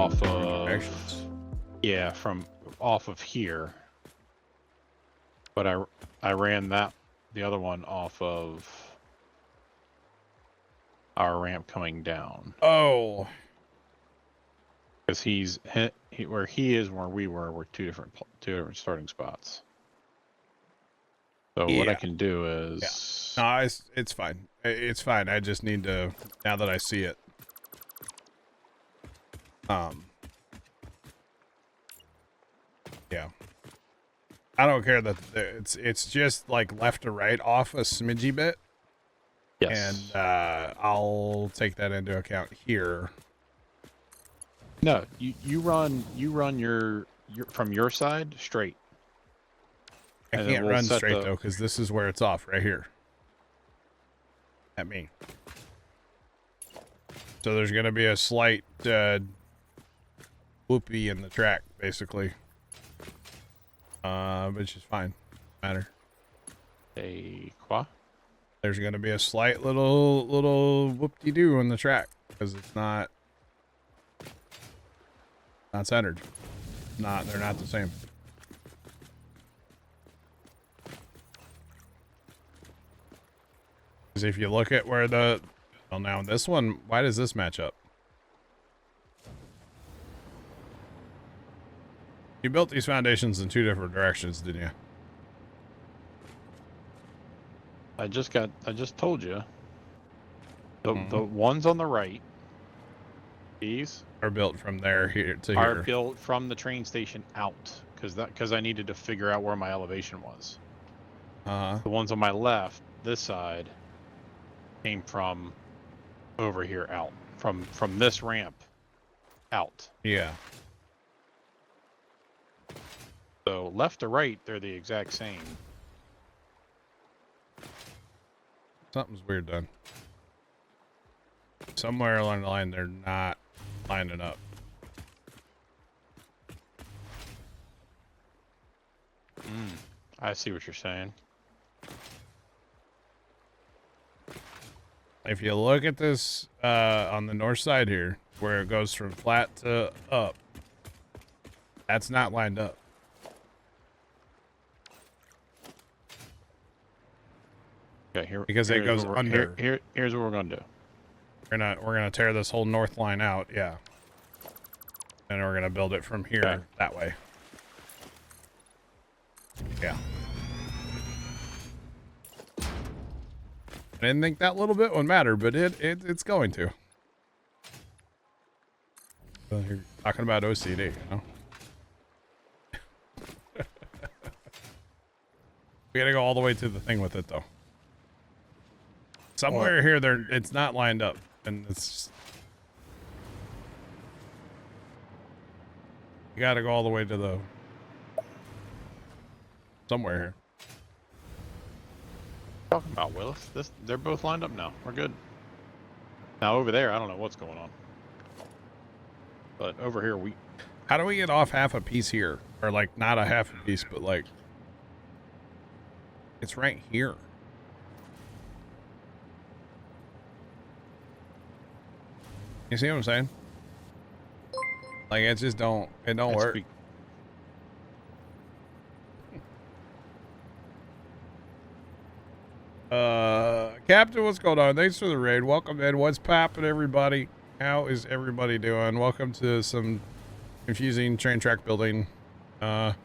off of Actions. yeah, from off of here. But I ran the other one off of our ramp coming down. Oh. Because where he is and where we were two different starting spots. So what I can do is No, it's fine. It's fine. I just need to, now that I see it. Yeah. I don't care that it's just like left to right off a smidgy bit. yes. And I'll take that into account here. No, you run your from your side straight. I And then can't we'll run set straight though, because this is where it's off, right here. At me. So there's gonna be a slight whoopee in the track, basically. Which is fine. Matter. a qua. There's gonna be a slight little whoop-de-doo in the track because it's not centered. They're not the same. Because if you look at where well, now this one, why does this match up? You built these foundations in two different directions, didn't you? I just told you. The ones on the right, these are built from there here to are here. built from the train station out because I needed to figure out where my elevation was. The ones on my left, this side, came from over here out from this ramp out. Yeah. So left to right, they're the exact same. Something's weird done. Somewhere along the line, they're not lining up. I see what you're saying. If you look at this on the north side here, where it goes from flat to up, that's not lined up. Okay, here because it goes under. Here's what we're gonna do. We're gonna tear this whole north line out, yeah. And we're gonna build it from here that way. Yeah. I didn't think that little bit would matter, but it's going to. Well, you're talking about OCD, you know? We gotta go all the way to the thing with it, though. Somewhere here, it's not lined up, and it's. You gotta go all the way to the. Somewhere here. Talking about Willis, they're both lined up now. We're good. Now over there, I don't know what's going on, but over here we. How do we get off half a piece here, or like not a half a piece, but like. It's right here. You see what I'm saying? Like it just don't work. Captain, what's going on? Thanks for the raid. Welcome in. What's poppin', everybody? How is everybody doing? Welcome to some confusing train track building on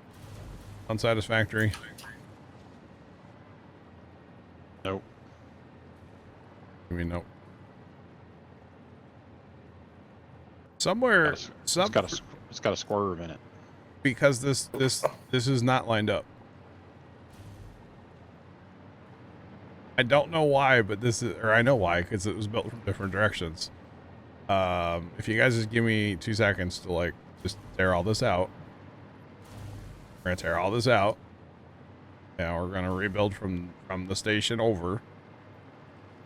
Satisfactory. Nope. I mean, nope. Somewhere, it's got a swerve in it. Because this is not lined up. I don't know why, but I know why, because it was built from different directions. If you guys just give me 2 seconds to like just tear all this out. We're gonna tear all this out. Yeah, we're gonna rebuild from the station over,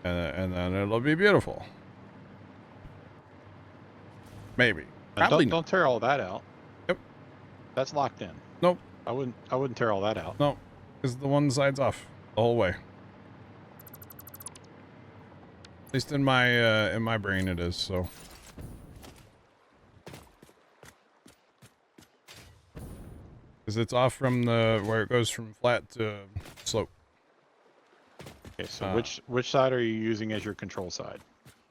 and then it'll be beautiful. Maybe. Probably don't tear all that out. Yep. That's locked in. Nope. I wouldn't tear all that out. No, because the one side's off the whole way. At least in my brain it is. So Because it's off from where it goes from flat to slope. Okay, so which side are you using as your control side?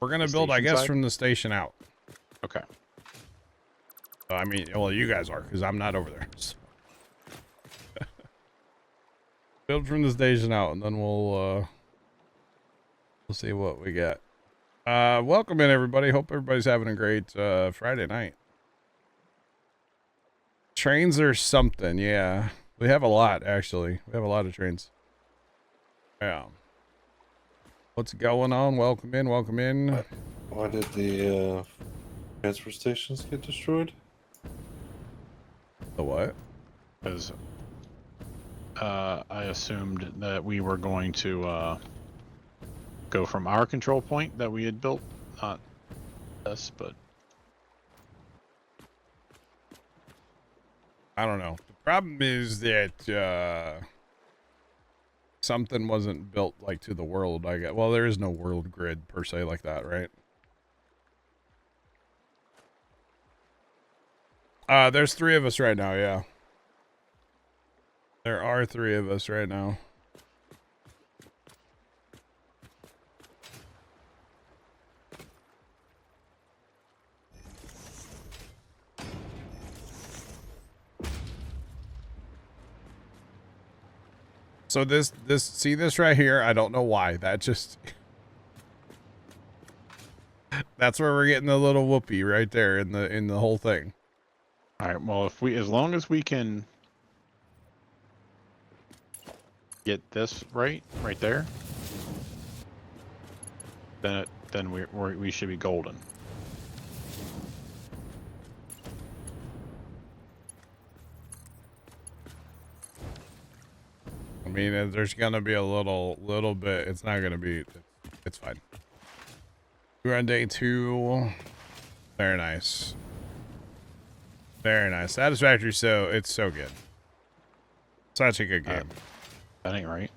We're gonna build, I guess, from the station out. Okay. I mean, well, you guys are, because I'm not over there. So. Build from the station out, and then we'll see what we get. Welcome in, everybody. Hope everybody's having a great Friday night. Trains are something, yeah. We have a lot, actually. We have a lot of trains. Yeah. What's going on? Welcome in, welcome in. Why did the transfer stations get destroyed? The what? Because I assumed that we were going to go from our control point that we had built, not us, but I don't know. The problem is that something wasn't built like to the world, I guess. Well, there is no world grid per se like that, right? There's 3 of us right now, yeah. There are 3 of us right now. So see this right here? I don't know why. That just that's where we're getting the little whoopee right there in the whole thing. all right. Well, as long as we can get this right there, then we should be golden. I mean, there's gonna be a little bit. It's not gonna be. It's fine. We're on day 2. Very nice. Very nice. Satisfactory. So it's so good. Such a good game. That ain't right.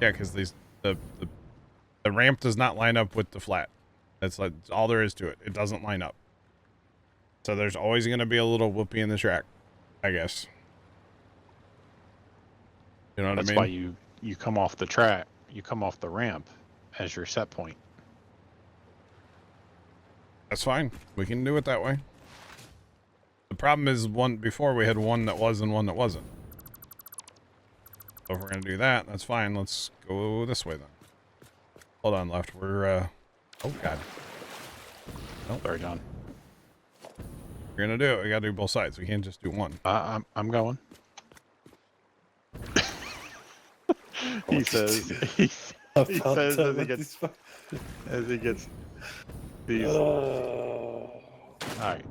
Yeah, because the ramp does not line up with the flat. That's like all there is to it. It doesn't line up. So there's always gonna be a little whoopee in the track, I guess. You know what I mean? That's why you come off the track, you come off the ramp as your set point. That's fine. We can do it that way. The problem is before we had one that was and one that wasn't. So if we're gonna do that, that's fine. Let's go this way then. Hold on, left. We're oh god. Nope. Sorry, John. We're gonna do it. We gotta do both sides. We can't just do one. I'm going. He says he says as he gets these. All right.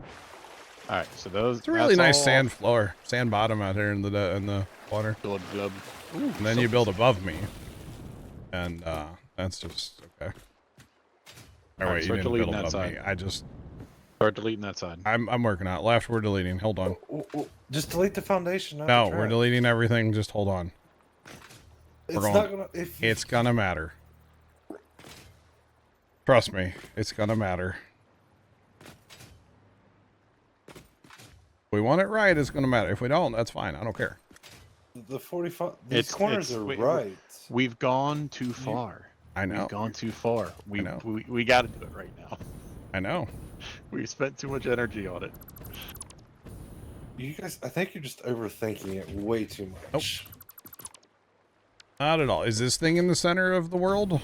So those. It's a really nice sand floor, sand bottom out here in the water. Ooh, and then you build above me, and that's just okay. Oh wait, you didn't build above me. I just start deleting that side. I'm working on it. Left, we're deleting. Hold on. Just delete the foundation. No, we're deleting everything. Just hold on. It's gonna matter. Trust me, it's gonna matter. If we want it right, it's gonna matter. If we don't, that's fine. I don't care. The 45. These corners are right. We've gone too far. I know. We've gone too far. We got to do it right now. I know. We spent too much energy on it. You guys, I think you're just overthinking it way too much. Nope. Not at all. Is this thing in the center of the world?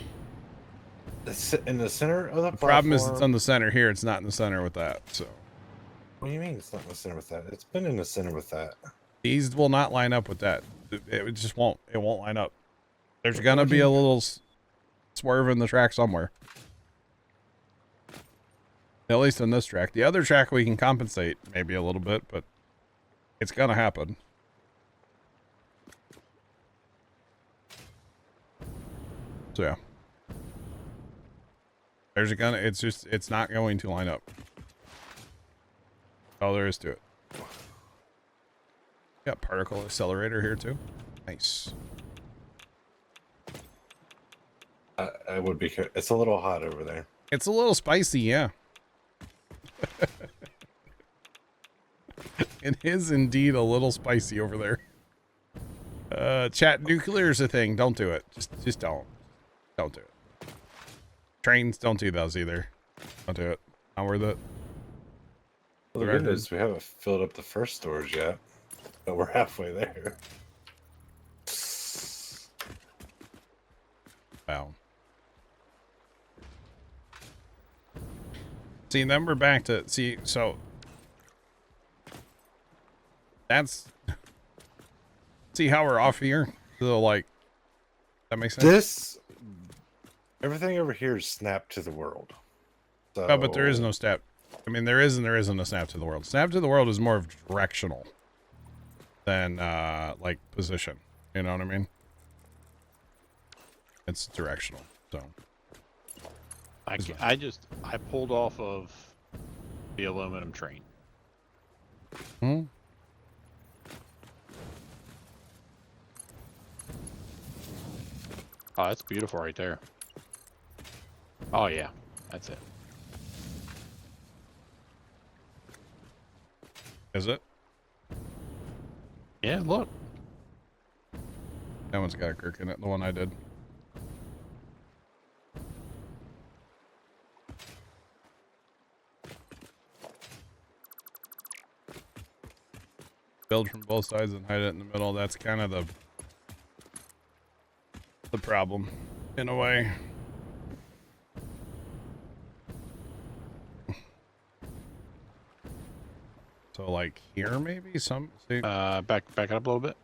It's in the center of the platform. The problem is it's on the center here. It's not in the center with that. So. What do you mean it's not in the center with that? It's been in the center with that. These will not line up with that. It just won't. It won't line up. There's gonna be a little swerve in the track somewhere. At least in this track. The other track we can compensate maybe a little bit, but it's gonna happen. So yeah. It's not going to line up. All there is to it. Got particle accelerator here too. Nice. I would be. It's a little hot over there. It's a little spicy, yeah. It is indeed a little spicy over there. Chat, nuclear is a thing. Don't do it. Just don't. Don't do it. Trains, don't do those either. Don't do it. Not worth it. Well, the good news is we haven't filled up the first storage yet, but we're halfway there. Wow. See, then we're back to so that's see how we're off here. So like that makes sense. Everything over here is snapped to the world. So... Oh, but there is no snap. I mean, there is and there isn't a snap to the world. Snap to the world is more of directional than like position. You know what I mean? It's directional. So I pulled off of the aluminum train. Hmm. Oh, that's beautiful right there. Oh yeah, that's it. Is it? Yeah, look. That one's got a kirk in it. The one I did. Build from both sides and hide it in the middle. That's kind of the problem, in a way. So like here maybe some see? Back it up a little bit.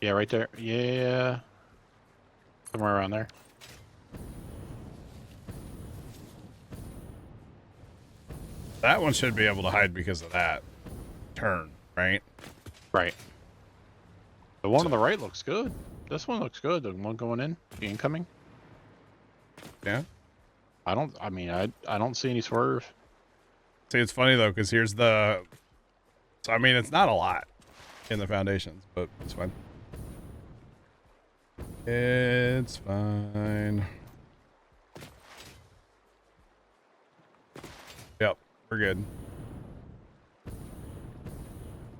Yeah, right there. Yeah. Somewhere around there. That one should be able to hide because of that turn, right? Right. The one on the right looks good. This one looks good. The one going in, the incoming. Yeah. I don't see any swerve. See, it's funny though, because here's the. So I mean, it's not a lot in the foundations, but it's fine. It's fine. Yep, we're good.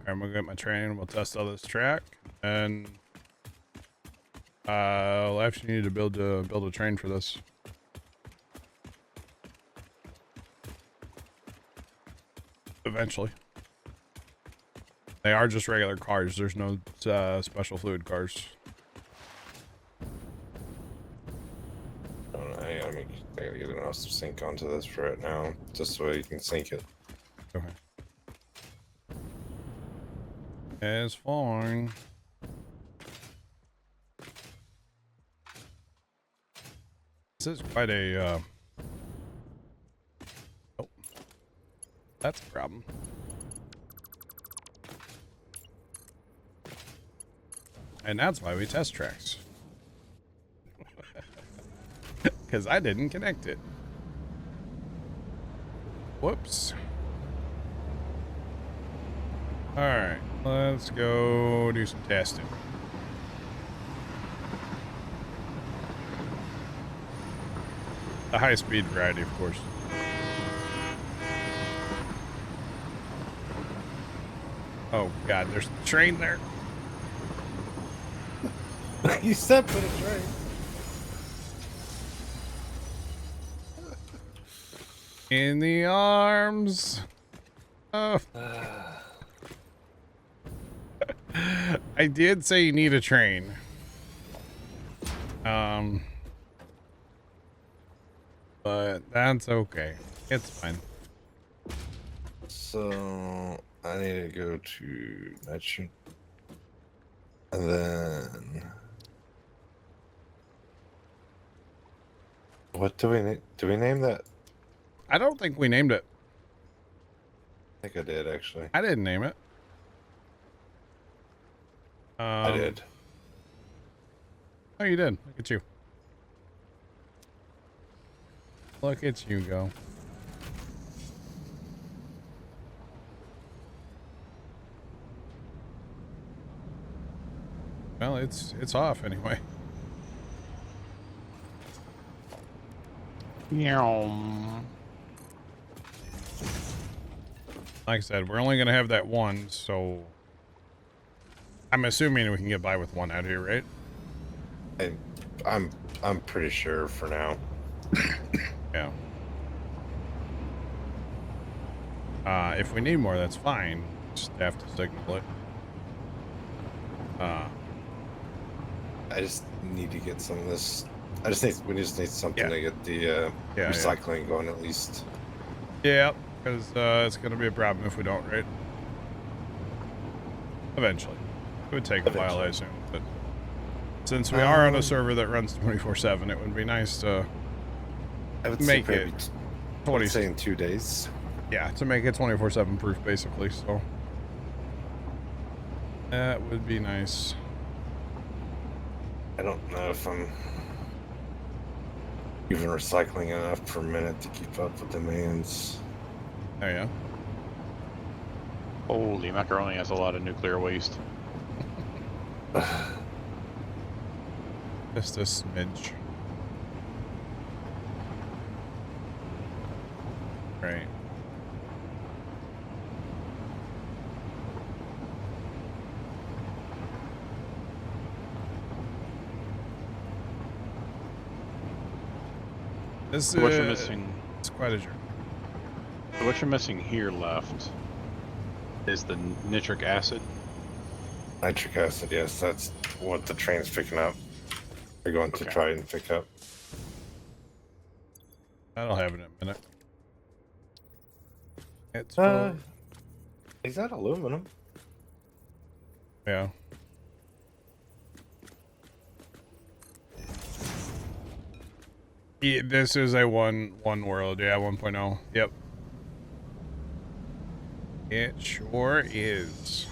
I'm gonna get my train. We'll test all this track, and I'll actually need to build a train for this. Eventually. They are just regular cars. There's no special fluid cars. I gotta get an awesome sync onto this for it now, just so you can sync it. Okay. It's fine. This is quite a oh, that's a problem. And that's why we test tracks. Because I didn't connect it. Whoops. Alright, let's go do some testing. The high-speed variety, of course. Oh god, there's a train there. You stepped in a train. In the arms of... I did say you need a train. But that's okay. It's fine. So I need to go to nitrogen, and then what do we name? Do we name that? I don't think we named it. I think I did actually. I didn't name it. I did. Oh, you did. Look at you. Look at you go. Well, it's off anyway. Yeah. Like I said, we're only gonna have that one, so I'm assuming we can get by with one out here, right? I'm pretty sure for now. Yeah. If we need more, that's fine. Just have to signal it. I just need to get some of this. We just need something to get the recycling going at least. Yeah, because it's gonna be a problem if we don't, right? Eventually. It would take a while, I assume, but since we are on a server that runs 24/7, it would be nice to make it 20. Say in 2 days. Yeah, to make it 24/7 proof, basically. So that would be nice. I don't know if I'm even recycling enough per minute to keep up with demands. Oh yeah. Holy macaroni has a lot of nuclear waste. Just a smidge. Right. This what you're missing. It's quite a journey. What you're missing here left is the nitric acid. Nitric acid, yes, that's what the train's picking up. They're going to try and pick up. That'll happen in a minute. It's is that aluminum? Yeah. Yeah, this is a one world, yeah, 1.0. Yep. It sure is.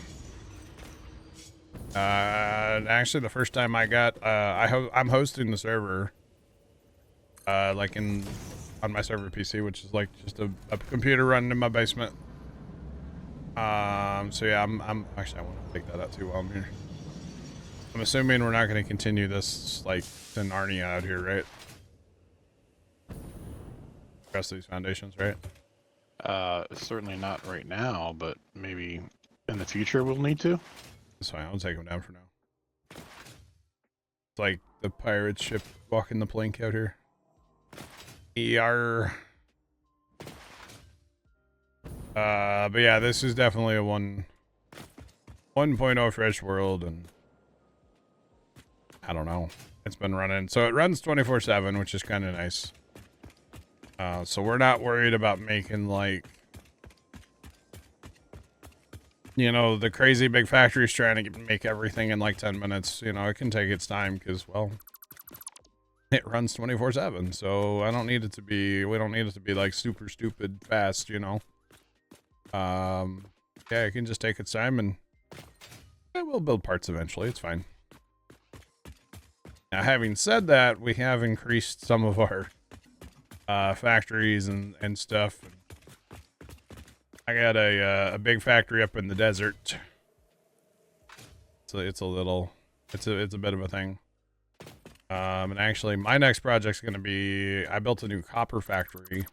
Actually, the first time I got, I'm hosting the server, like on my server PC, which is like just a computer running in my basement. So yeah, I'm actually, I want to take that out too while I'm here. I'm assuming we're not going to continue this like to Narnia out here, right? Rest of these foundations, right? Certainly not right now, but maybe in the future we'll need to. That's fine. I'll take them down for now. It's like the pirate ship walking the plank out here. ER. But yeah, this is definitely a 1.0 fresh world, and I don't know. It's been running, so it runs 24/7, which is kind of nice. So we're not worried about making like, you know, the crazy big factories trying to make everything in like 10 minutes. You know, it can take its time because, well, it runs 24/7. So I don't need it to be, we don't need it to be like super stupid fast, you know. Yeah, it can just take its time, and we'll build parts eventually. It's fine. Now, having said that, we have increased some of our factories and stuff. I got a big factory up in the desert. So it's a bit of a thing. And actually my next project's going to be, I built a new copper factory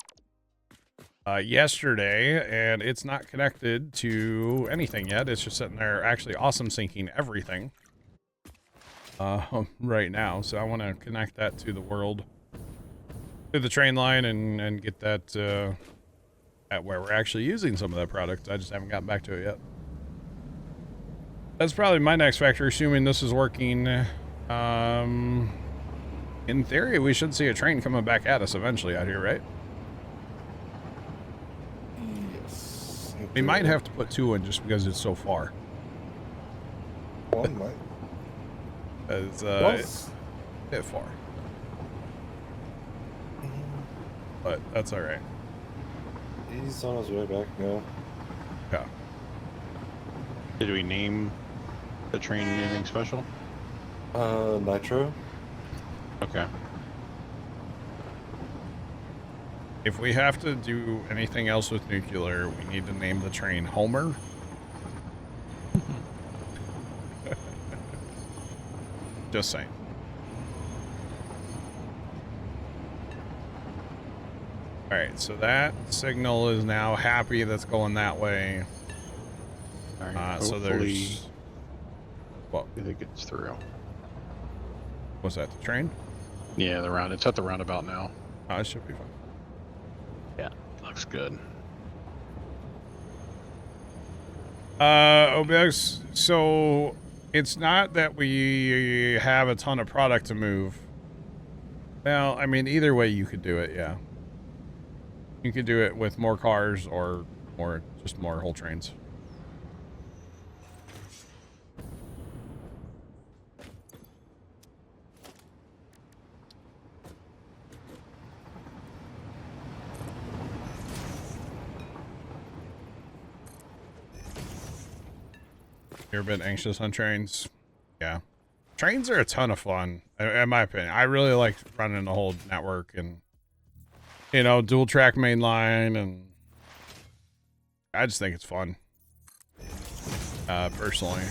yesterday, and it's not connected to anything yet. It's just sitting there actually awesome syncing everything right now. So I want to connect that to the world, to the train line, and get that at where we're actually using some of that product. I just haven't gotten back to it yet. That's probably my next factory, assuming this is working. In theory, we should see a train coming back at us eventually out here, right? Yes. We might have to put two in just because it's so far. One might. It's a bit far. But that's alright. He's on his way back now. Yeah. Did we name the train anything special? Nitro. Okay. If we have to do anything else with nuclear, we need to name the train Homer. Just saying. All right, so that signal is now happy. That's going that way. All right, so there's. Well, I think it's through. What's that? The train? Yeah, the round. It's at the roundabout now. Oh, it should be fine. Yeah, looks good. OBX, so it's not that we have a ton of product to move. Well, I mean, either way you could do it, yeah. You could do it with more cars or just more whole trains. You're a bit anxious on trains? Yeah. Trains are a ton of fun, in my opinion. I really like running the whole network and, you know, dual track main line, and I just think it's fun. Personally.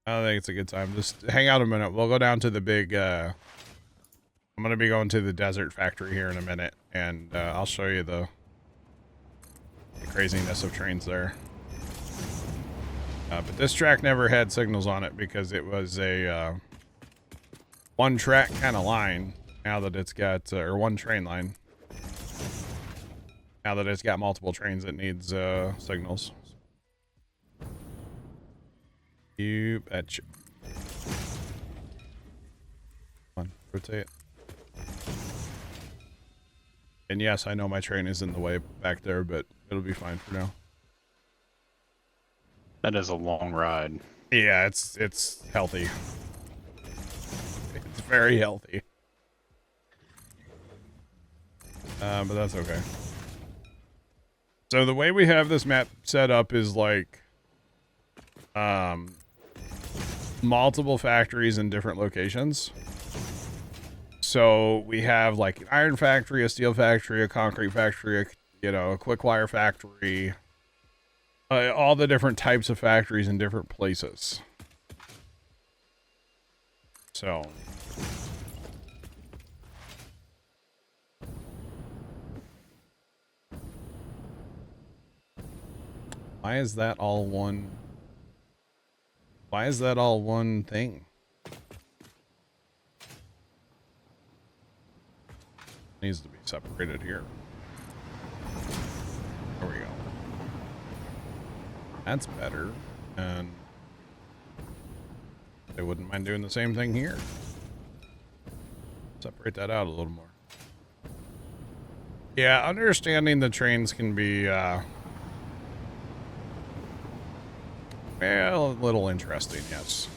I think it's a good time. Just hang out a minute. We'll go down to the big, I'm going to be going to the desert factory here in a minute, and I'll show you the craziness of trains there. But this track never had signals on it because it was a one track kind of line. Now that it's got, or one train line. Now that it's got multiple trains, it needs signals. You betcha. Come on, rotate. And yes, I know my train is in the way back there, but it'll be fine for now. That is a long ride. Yeah, it's healthy. It's very healthy. But that's okay. So the way we have this map set up is like multiple factories in different locations. So we have like an iron factory, a steel factory, a concrete factory, a quick wire factory. All the different types of factories in different places. So. Why is that all one? Why is that all one thing? Needs to be separated here. There we go. That's better, and they wouldn't mind doing the same thing here. Separate that out a little more. Yeah, understanding the trains can be, well, a little interesting, yes.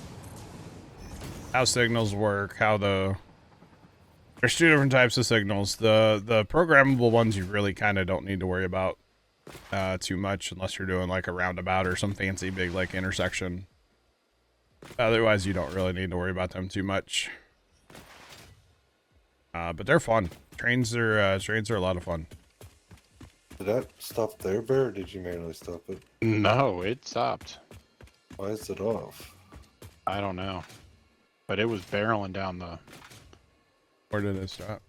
How signals work, there's two different types of signals. The programmable ones you really kind of don't need to worry about too much unless you're doing like a roundabout or some fancy big like intersection. Otherwise you don't really need to worry about them too much. But they're fun. Trains are a lot of fun. Did that stop there, Bear, or did you manually stop it? No, it stopped. Why is it off? I don't know. But it was barreling down the... Where did it stop?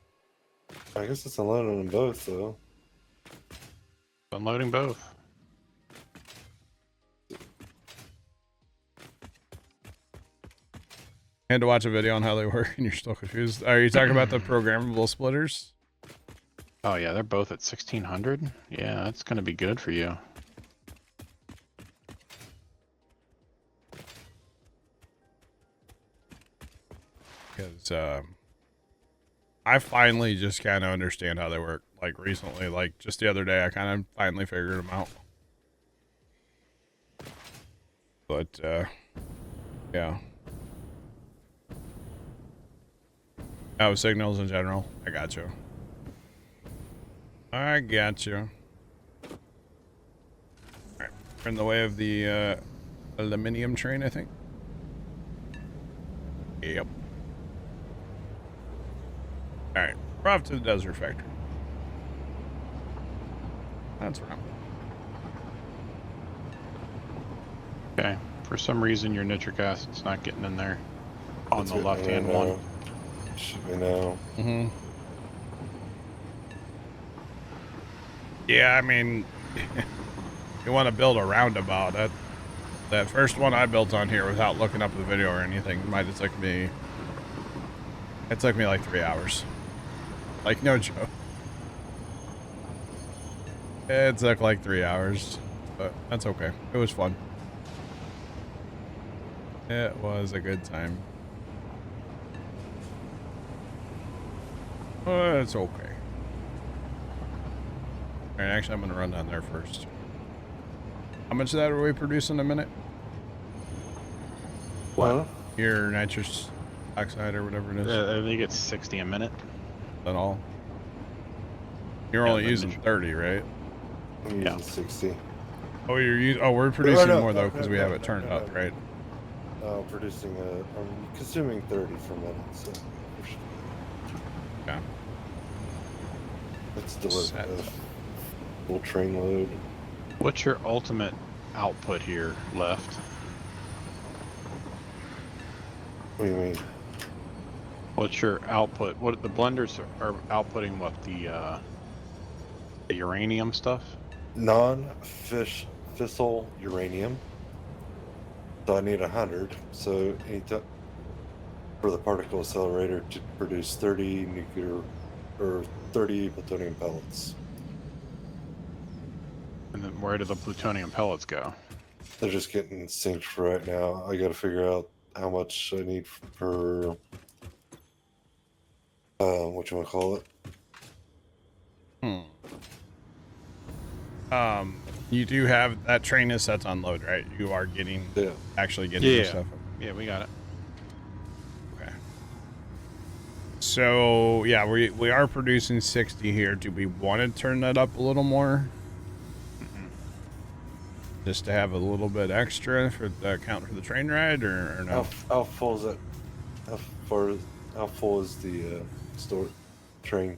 I guess it's unloading them both, though. Unloading both. I had to watch a video on how they work and you're still confused. Are you talking about the programmable splitters? Oh yeah, they're both at 1600. Yeah, that's gonna be good for you. Because I finally just kind of understand how they work. Like recently, like just the other day, I kind of finally figured them out. But yeah. Oh, signals in general. I got you. I got you. Alright, we're in the way of the aluminum train, I think. Yep. Alright, we're off to the desert factory. That's wrong. Okay. For some reason, your nitric acid's not getting in there on the left-hand one. Should we know? Mm-hmm. Yeah, I mean, you want to build a roundabout. That first one I built on here without looking up the video or anything might have took me. It took me like 3 hours. Like, no joke. It took like 3 hours, but that's okay. It was fun. It was a good time. It's okay. Alright, actually, I'm going to run down there first. How much of that are we producing a minute? What? Your nitrous oxide or whatever it is? I think it's 60 a minute. At all? You're only using 30, right? I'm using 60. Oh, we're producing more though because we have it turned up, right? Producing I'm consuming 30 per minute, so. Yeah. Let's deliver a full train load. What's your ultimate output here left? What do you mean? What's your output? What the blenders are outputting? What the uranium stuff? Non-fissile uranium. So I need 100. So for the particle accelerator to produce 30 nuclear or 30 plutonium pellets. And then where do the plutonium pellets go? They're just getting synced for right now. I got to figure out how much I need per whatchamacallit. You do have that train is set to unload, right? You are actually getting your stuff. Yeah, we got it. Okay. So yeah, we are producing 60 here. Do we want to turn that up a little more? Just to have a little bit extra for the account for the train ride, or no? How full is it? How full is the store train?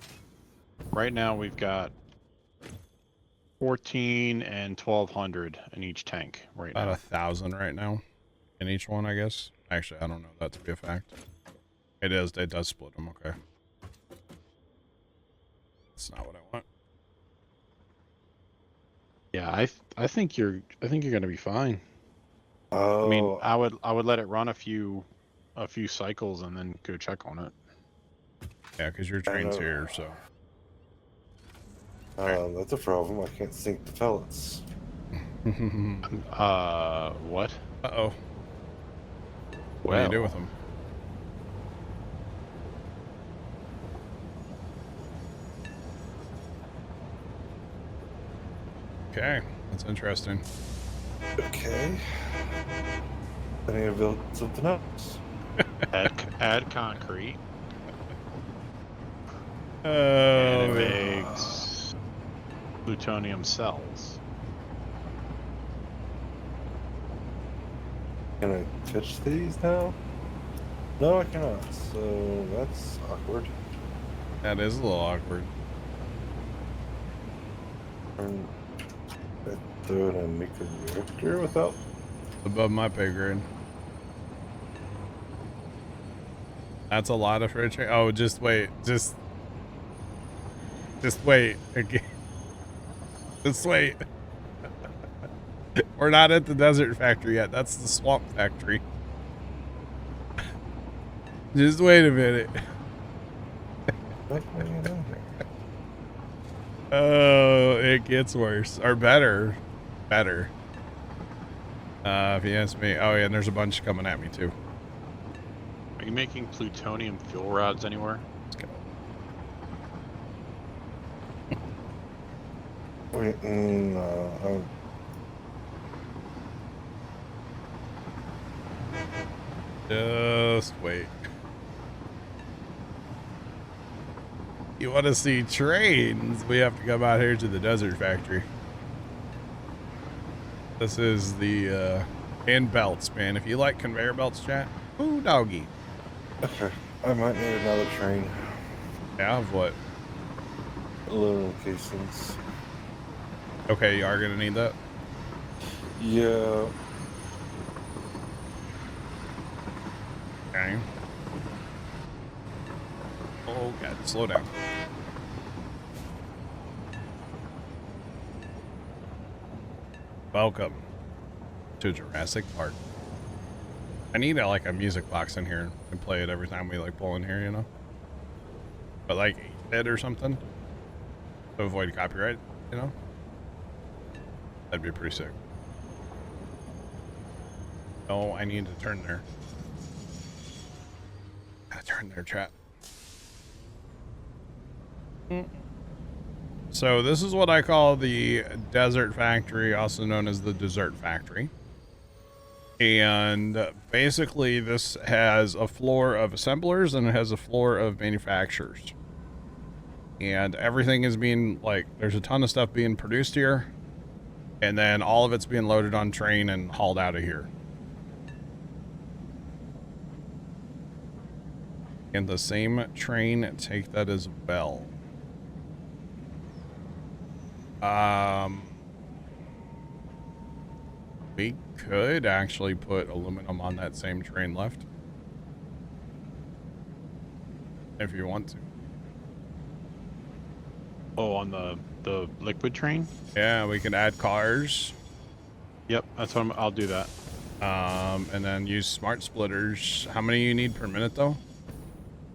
Right now we've got 14 and 1200 in each tank right now. About 1,000 right now in each one, I guess. Actually, I don't know that to be a fact. It is. It does split them. Okay. That's not what I want. Yeah, I think you're gonna be fine. Oh. I mean, I would let it run a few cycles and then go check on it. Yeah, because your train's here, so. That's a problem. I can't sink the pellets. What? Uh-oh. What do you do with them? Okay, that's interesting. Okay. I need to build something else. add concrete. Oh, and it makes plutonium cells. Can I pitch these now? No, I cannot. So that's awkward. That is a little awkward. Throw it in a nuclear reactor without. Above my pay grade. That's a lot of fridge. Oh, just wait. Just wait. Okay. Just wait. We're not at the desert factory yet. That's the swamp factory. Just wait a minute. Oh, it gets worse. Or better. Better. If you ask me. Oh, yeah, and there's a bunch coming at me, too. Are you making plutonium fuel rods anywhere? Let's go. Wait, no. Just wait. You want to see trains? We have to come out here to the desert factory. This is the, and belts, man. If you like conveyor belts, chat, ooh, doggy. Okay, I might need another train. Yeah, of what? Aluminum casings. Okay, you are going to need that? Yeah. Okay. Oh, God, slow down. Welcome to Jurassic Park. I need like a music box in here and play it every time we like pull in here, you know? But like 8-bit or something to avoid copyright, you know? That'd be pretty sick. Oh, I need to turn there. Turn there, chat. So this is what I call the Desert Factory, also known as the Dessert Factory. And basically this has a floor of assemblers and it has a floor of manufacturers. And everything is being, like, there's a ton of stuff being produced here. And then all of it's being loaded on train and hauled out of here. And the same train take that as well. We could actually put aluminum on that same train left. If you want to. Oh, on the liquid train? Yeah, we can add cars. Yep, that's what I'll do that. And then use smart splitters. How many you need per minute though?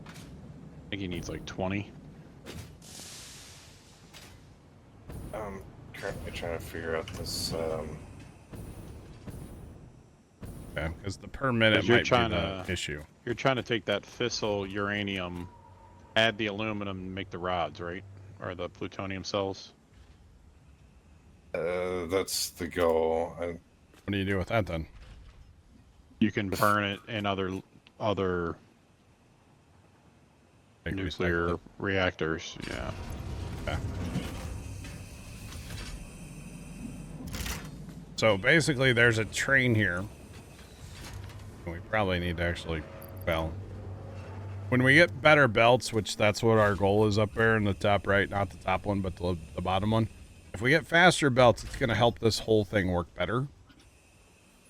I think he needs like 20. I'm currently trying to figure out this. Yeah, because the per minute might be the issue. You're trying to take that fissile uranium, add the aluminum, and make the rods, right? Or the plutonium cells? That's the goal. What do you do with that then? You can burn it in other nuclear reactors, yeah. Okay. So basically there's a train here. We probably need to actually, well, when we get better belts, which that's what our goal is up there in the top right, not the top one, but the bottom one. If we get faster belts, it's going to help this whole thing work better.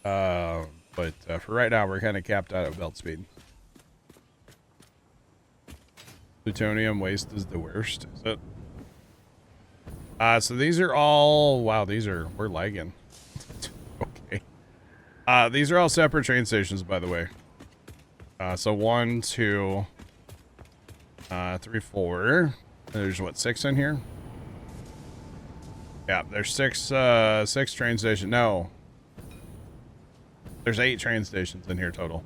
But for right now, we're kind of capped out at belt speed. Plutonium waste is the worst, is it? So these are all, wow, we're lagging. Okay. These are all separate train stations, by the way. So 1, 2, 3, 4. There's what, 6 in here? Yeah, there's 6 train stations. No. There's 8 train stations in here total.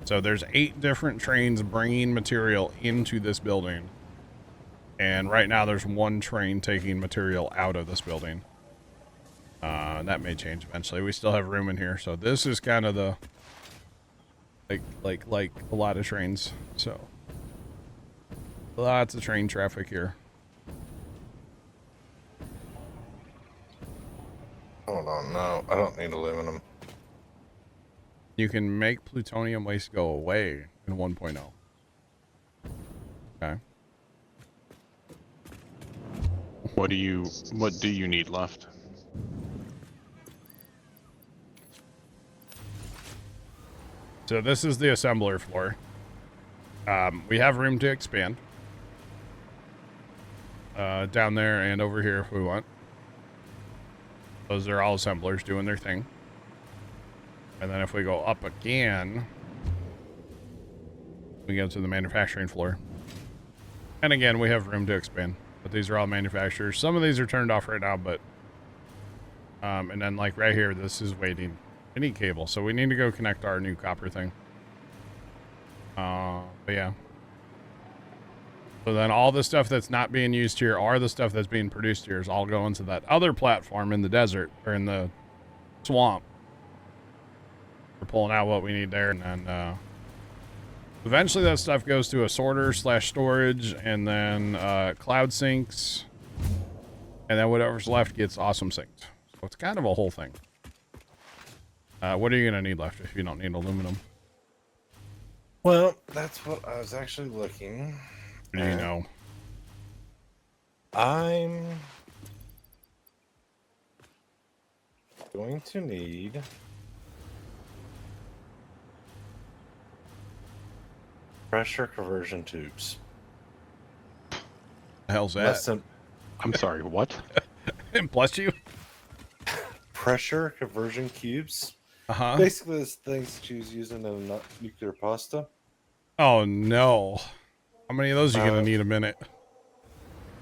So there's 8 different trains bringing material into this building. And right now there's 1 train taking material out of this building. That may change eventually. We still have room in here. So this is kind of the like a lot of trains. So lots of train traffic here. Hold on, no, I don't need aluminum. You can make plutonium waste go away in 1.0. Okay. What do you need left? So this is the assembler floor. We have room to expand. Down there and over here if we want. Those are all assemblers doing their thing. And then if we go up again, we go to the manufacturing floor. And again, we have room to expand. But these are all manufacturers. Some of these are turned off right now, but... and then like right here, this is waiting. I need cable, so we need to go connect our new copper thing. But yeah. So then all the stuff that's not being used here, or the stuff that's being produced here, is all going to that other platform in the desert, or in the swamp. We're pulling out what we need there, and then eventually that stuff goes to a sorter / storage, and then cloud sinks, and then whatever's left gets awesome synced. So it's kind of a whole thing. What are you going to need left if you don't need aluminum? Well, that's what I was actually looking. What do you know? I'm going to need pressure conversion tubes. The hell's that? I'm sorry, what? Bless you. pressure conversion cubes. Uh-huh. Basically, it's things that you use in a nuclear pasta. Oh, no. How many of those are you going to need a minute?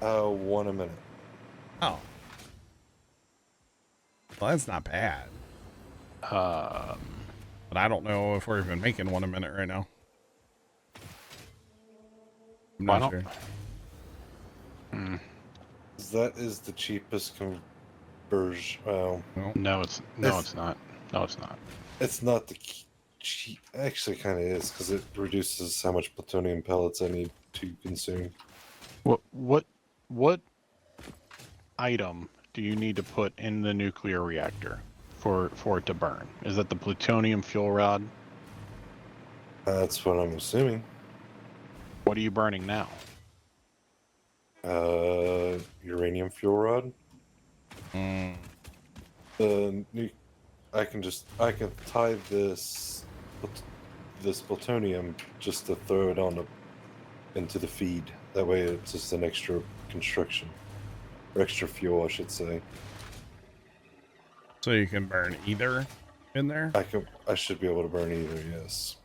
1 a minute. Oh. Well, that's not bad. But I don't know if we're even making 1 a minute right now. I'm not sure. That is the cheapest conversion. No, it's not. No, it's not. It's not the cheap. Actually, kind of is because it reduces how much plutonium pellets I need to consume. What item do you need to put in the nuclear reactor for it to burn? Is that the plutonium fuel rod? That's what I'm assuming. What are you burning now? Uranium fuel rod. I can tie this plutonium just to throw it into the feed. That way, it's just an extra construction, or extra fuel, I should say. So you can burn either in there? I should be able to burn either. Yes.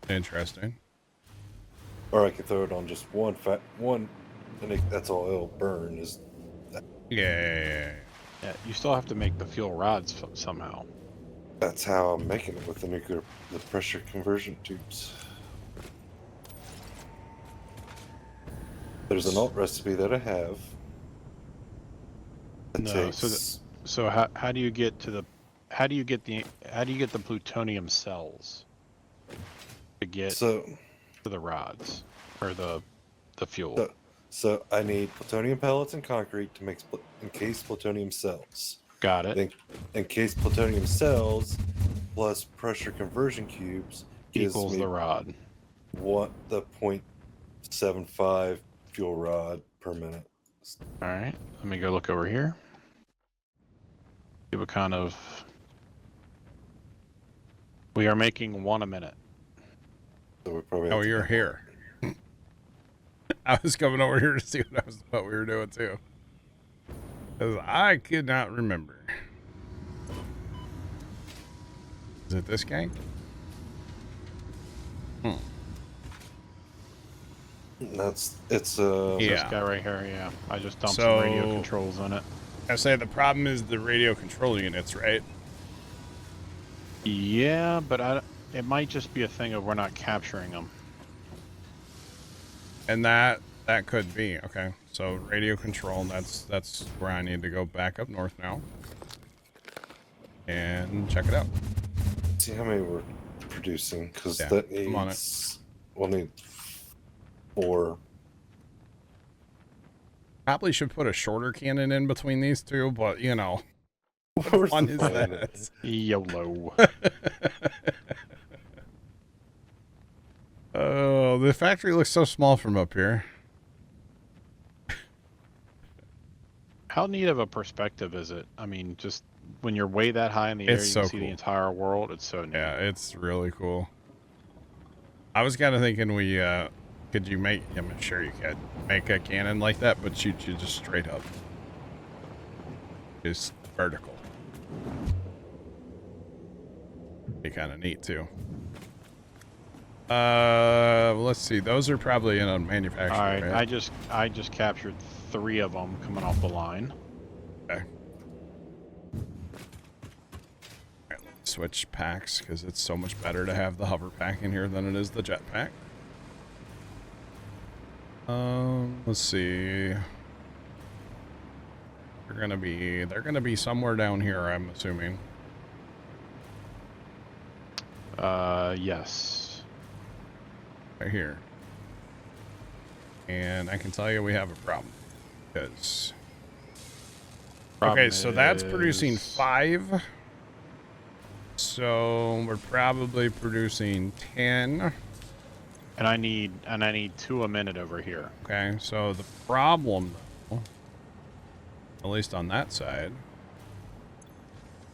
Interesting. Or I can throw it on just one, and that's all it'll burn is. Yeah. Yeah, you still have to make the fuel rods somehow. That's how I'm making it with the pressure conversion tubes. There's an alt recipe that I have. So how do you get to the plutonium cells to get to the rods or the fuel? So I need plutonium pellets and concrete to make encased plutonium cells. Got it. Then encased plutonium cells plus pressure conversion cubes equals the rod. What the 0.75 fuel rod per minute. All right, let me go look over here. See what kind of. We are making 1 a minute. So we probably. Oh, you're here. I was coming over here to see what we were doing too, because I could not remember. Is it this guy? It's this guy right here. Yeah, I just dumped some radio controls on it. I say the problem is the radio control units, right? Yeah, but it might just be a thing of we're not capturing them. And that could be. Okay, so radio control, that's where I need to go back up north now and check it out. See how many we're producing, because we'll need 4. Probably should put a shorter cannon in between these two, but you know, what fun is that? YOLO. Oh, the factory looks so small from up here. How neat of a perspective is it? I mean, just when you're way that high in the air, you can see the entire world. It's so neat. Yeah, it's really cool. I was kind of thinking could you make, I'm sure you could make a cannon like that, but shoot you just straight up. Just vertical. Be kind of neat too. Let's see. Those are probably in a manufacturer. All right, right? I just captured 3 of them coming off the line. Okay. Alright, let's switch packs because it's so much better to have the hover pack in here than it is the jet pack. Let's see. They're gonna be somewhere down here, I'm assuming. Yes. Right here. And I can tell you we have a problem. Because... Okay, so that's producing 5. So we're probably producing 10. And I need 2 a minute over here. Okay, so the problem, though, at least on that side,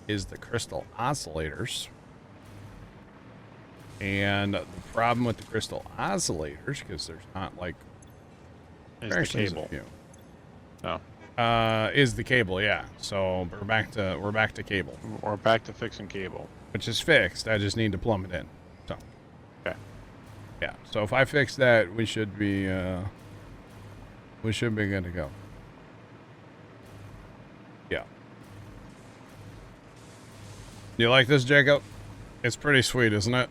is the crystal oscillators. And the problem with the crystal oscillators, because there's not like is the cable. Oh. is the cable, yeah. So we're back to cable. We're back to fixing cable. Which is fixed. I just need to plumb it in. So. Okay. Yeah. So if I fix that, we should be good to go. Yeah. You like this, Jacob? It's pretty sweet, isn't it?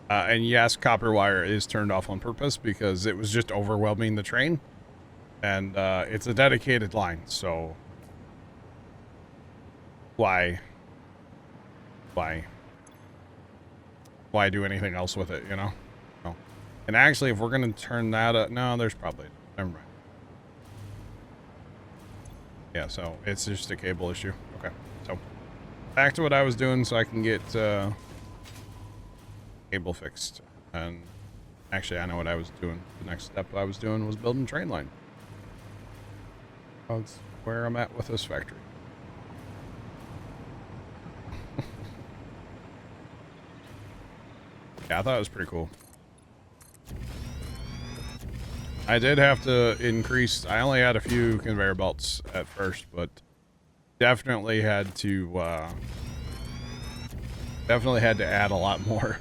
And yes, copper wire is turned off on purpose because it was just overwhelming the train. And it's a dedicated line, so why do anything else with it, you know? No. And actually, if we're going to turn that up, no, there's probably, never mind. Yeah, so it's just a cable issue. Okay, so back to what I was doing so I can get cable fixed. And actually, I know what I was doing. The next step I was doing was building train line. That's where I'm at with this factory. Yeah, I thought it was pretty cool. I did have to increase. I only had a few conveyor belts at first, but definitely had to add a lot more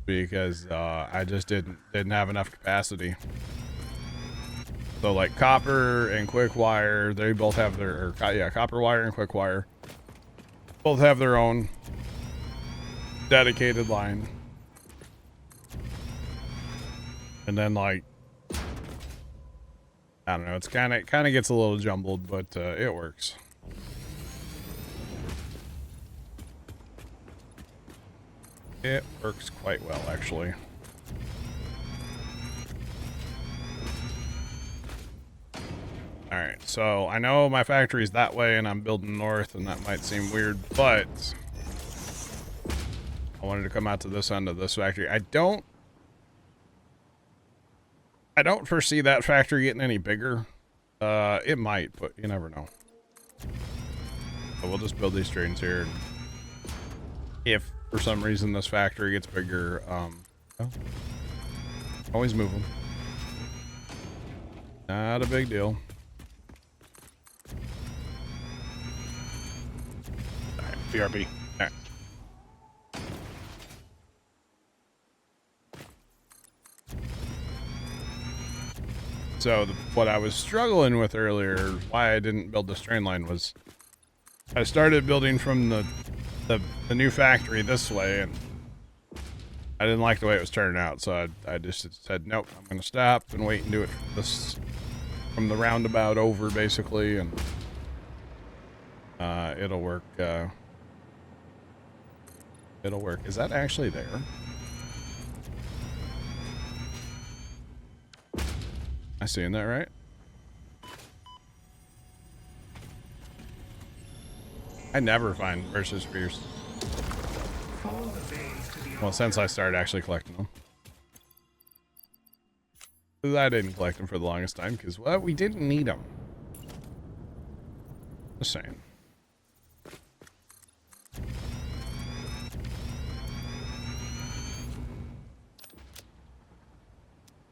because I just didn't have enough capacity. So like copper and quick wire, they both have their copper wire and quick wire both have their own dedicated line. And then like I don't know, it's kind of gets a little jumbled, but it works. It works quite well, actually. All right, so I know my factory's that way and I'm building north and that might seem weird, but I wanted to come out to this end of this factory. I don't foresee that factory getting any bigger. It might, but you never know. So we'll just build these trains here. And if for some reason this factory gets bigger, always move them. Not a big deal. All right, BRB. All right. So what I was struggling with earlier, why I didn't build this train line, was I started building from the new factory this way, and I didn't like the way it was turning out, so I just said, nope, I'm going to stop and wait and do it from the roundabout over, basically, and it'll work. It'll work. Is that actually there? I seeing that right? I never find versus fierce. Well, since I started actually collecting them. Because I didn't collect them for the longest time, because, well, we didn't need them. Just saying.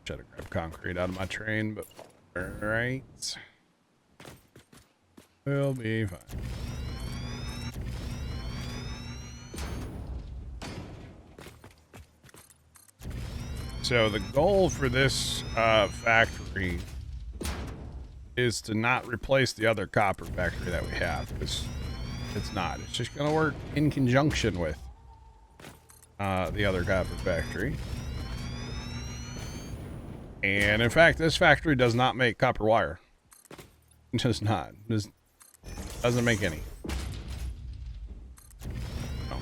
Try to grab concrete out of my train, but alright. We'll be fine. So the goal for this factory is to not replace the other copper factory that we have, because it's not. It's just going to work in conjunction with the other copper factory. And in fact, this factory does not make copper wire. It does not. It doesn't make any. No.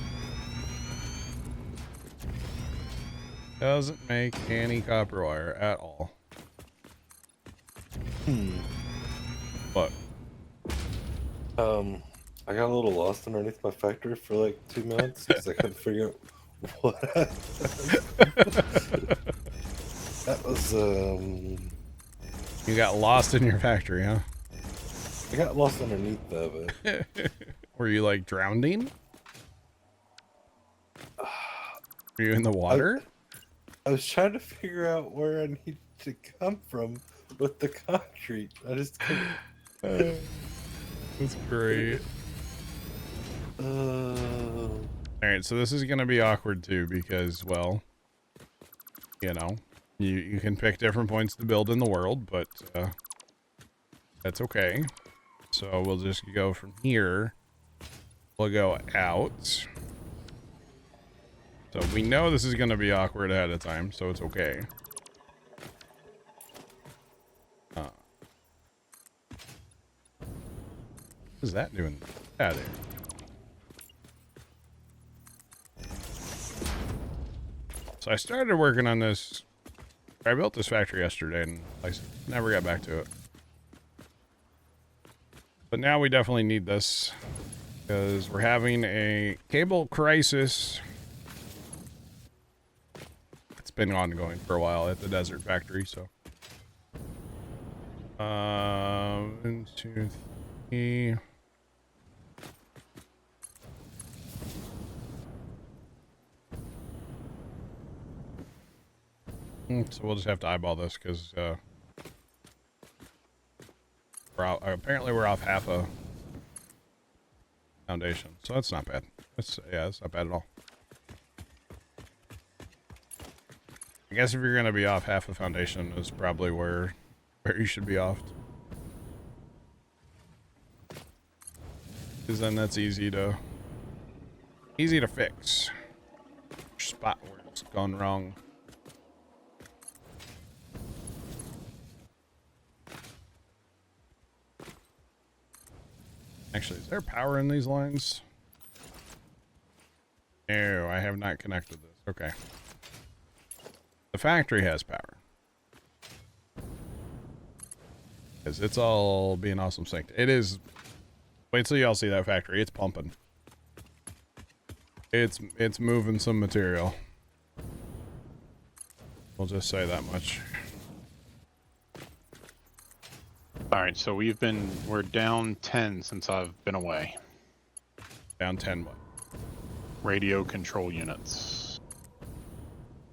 Doesn't make any copper wire at all. What? I got a little lost underneath my factory for like 2 minutes because I couldn't figure out what happened. That was, You got lost in your factory, huh? I got lost underneath of it. Were you, like, drowning? Were you in the water? I was trying to figure out where I need to come from with the concrete. I just couldn't. That's great. Alright, so this is going to be awkward too because, well, you know, you can pick different points to build in the world, but that's okay. So we'll just go from here. We'll go out. So we know this is going to be awkward ahead of time, so it's okay. What is that doing? Out of here. So I started working on this. I built this factory yesterday and I never got back to it. But now we definitely need this because we're having a cable crisis. It's been ongoing for a while at the desert factory, so. 1, 2, 3. So we'll just have to eyeball this because apparently we're off half a foundation, so that's not bad. That's not bad at all. I guess if you're gonna be off half a foundation is probably where you should be off. Because then that's easy to fix. Spot where it's gone wrong. Actually, is there power in these lines? No, I have not connected this. Okay. The factory has power. Because it's all being awesome synced. It is. Wait till y'all see that factory. It's pumping. It's moving some material. We'll just say that much. Alright, so we're down 10 since I've been away. Down 10 what? Radio control units.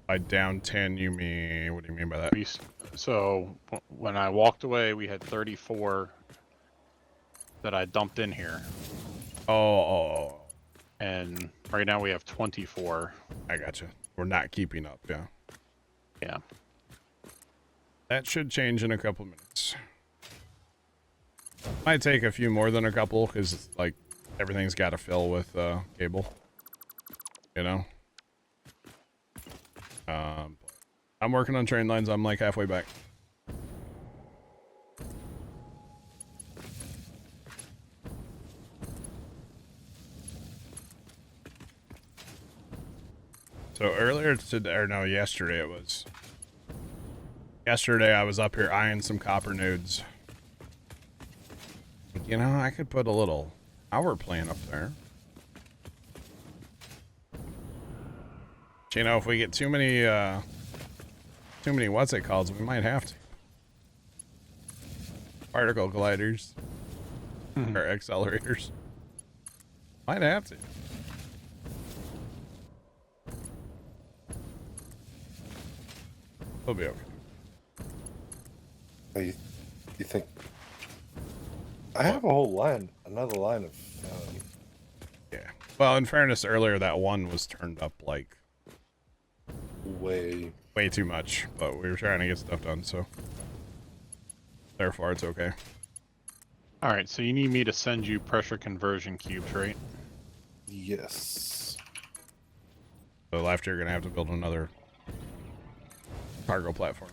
By down 10, you mean, what do you mean by that? So, when I walked away, we had 34 that I dumped in here. Oh. And right now we have 24. I gotcha. We're not keeping up, yeah. Yeah. That should change in a couple minutes. Might take a few more than a couple, because, like, everything's got to fill with cable. You know? I'm working on train lines. I'm, like, halfway back. So earlier today, or no, yesterday it was. Yesterday I was up here eyeing some copper nodes. You know, I could put a little power plant up there. But, you know, if we get too many what's it called, we might have to. Particle colliders. Or accelerators. Might have to. We'll be okay. You think? I have a whole line, another line of. Yeah. Well, in fairness, earlier that one was turned up like way too much, but we were trying to get stuff done, so therefore it's okay. All right, so you need me to send you pressure conversion cubes, right? Yes. So after you're gonna have to build another cargo platform.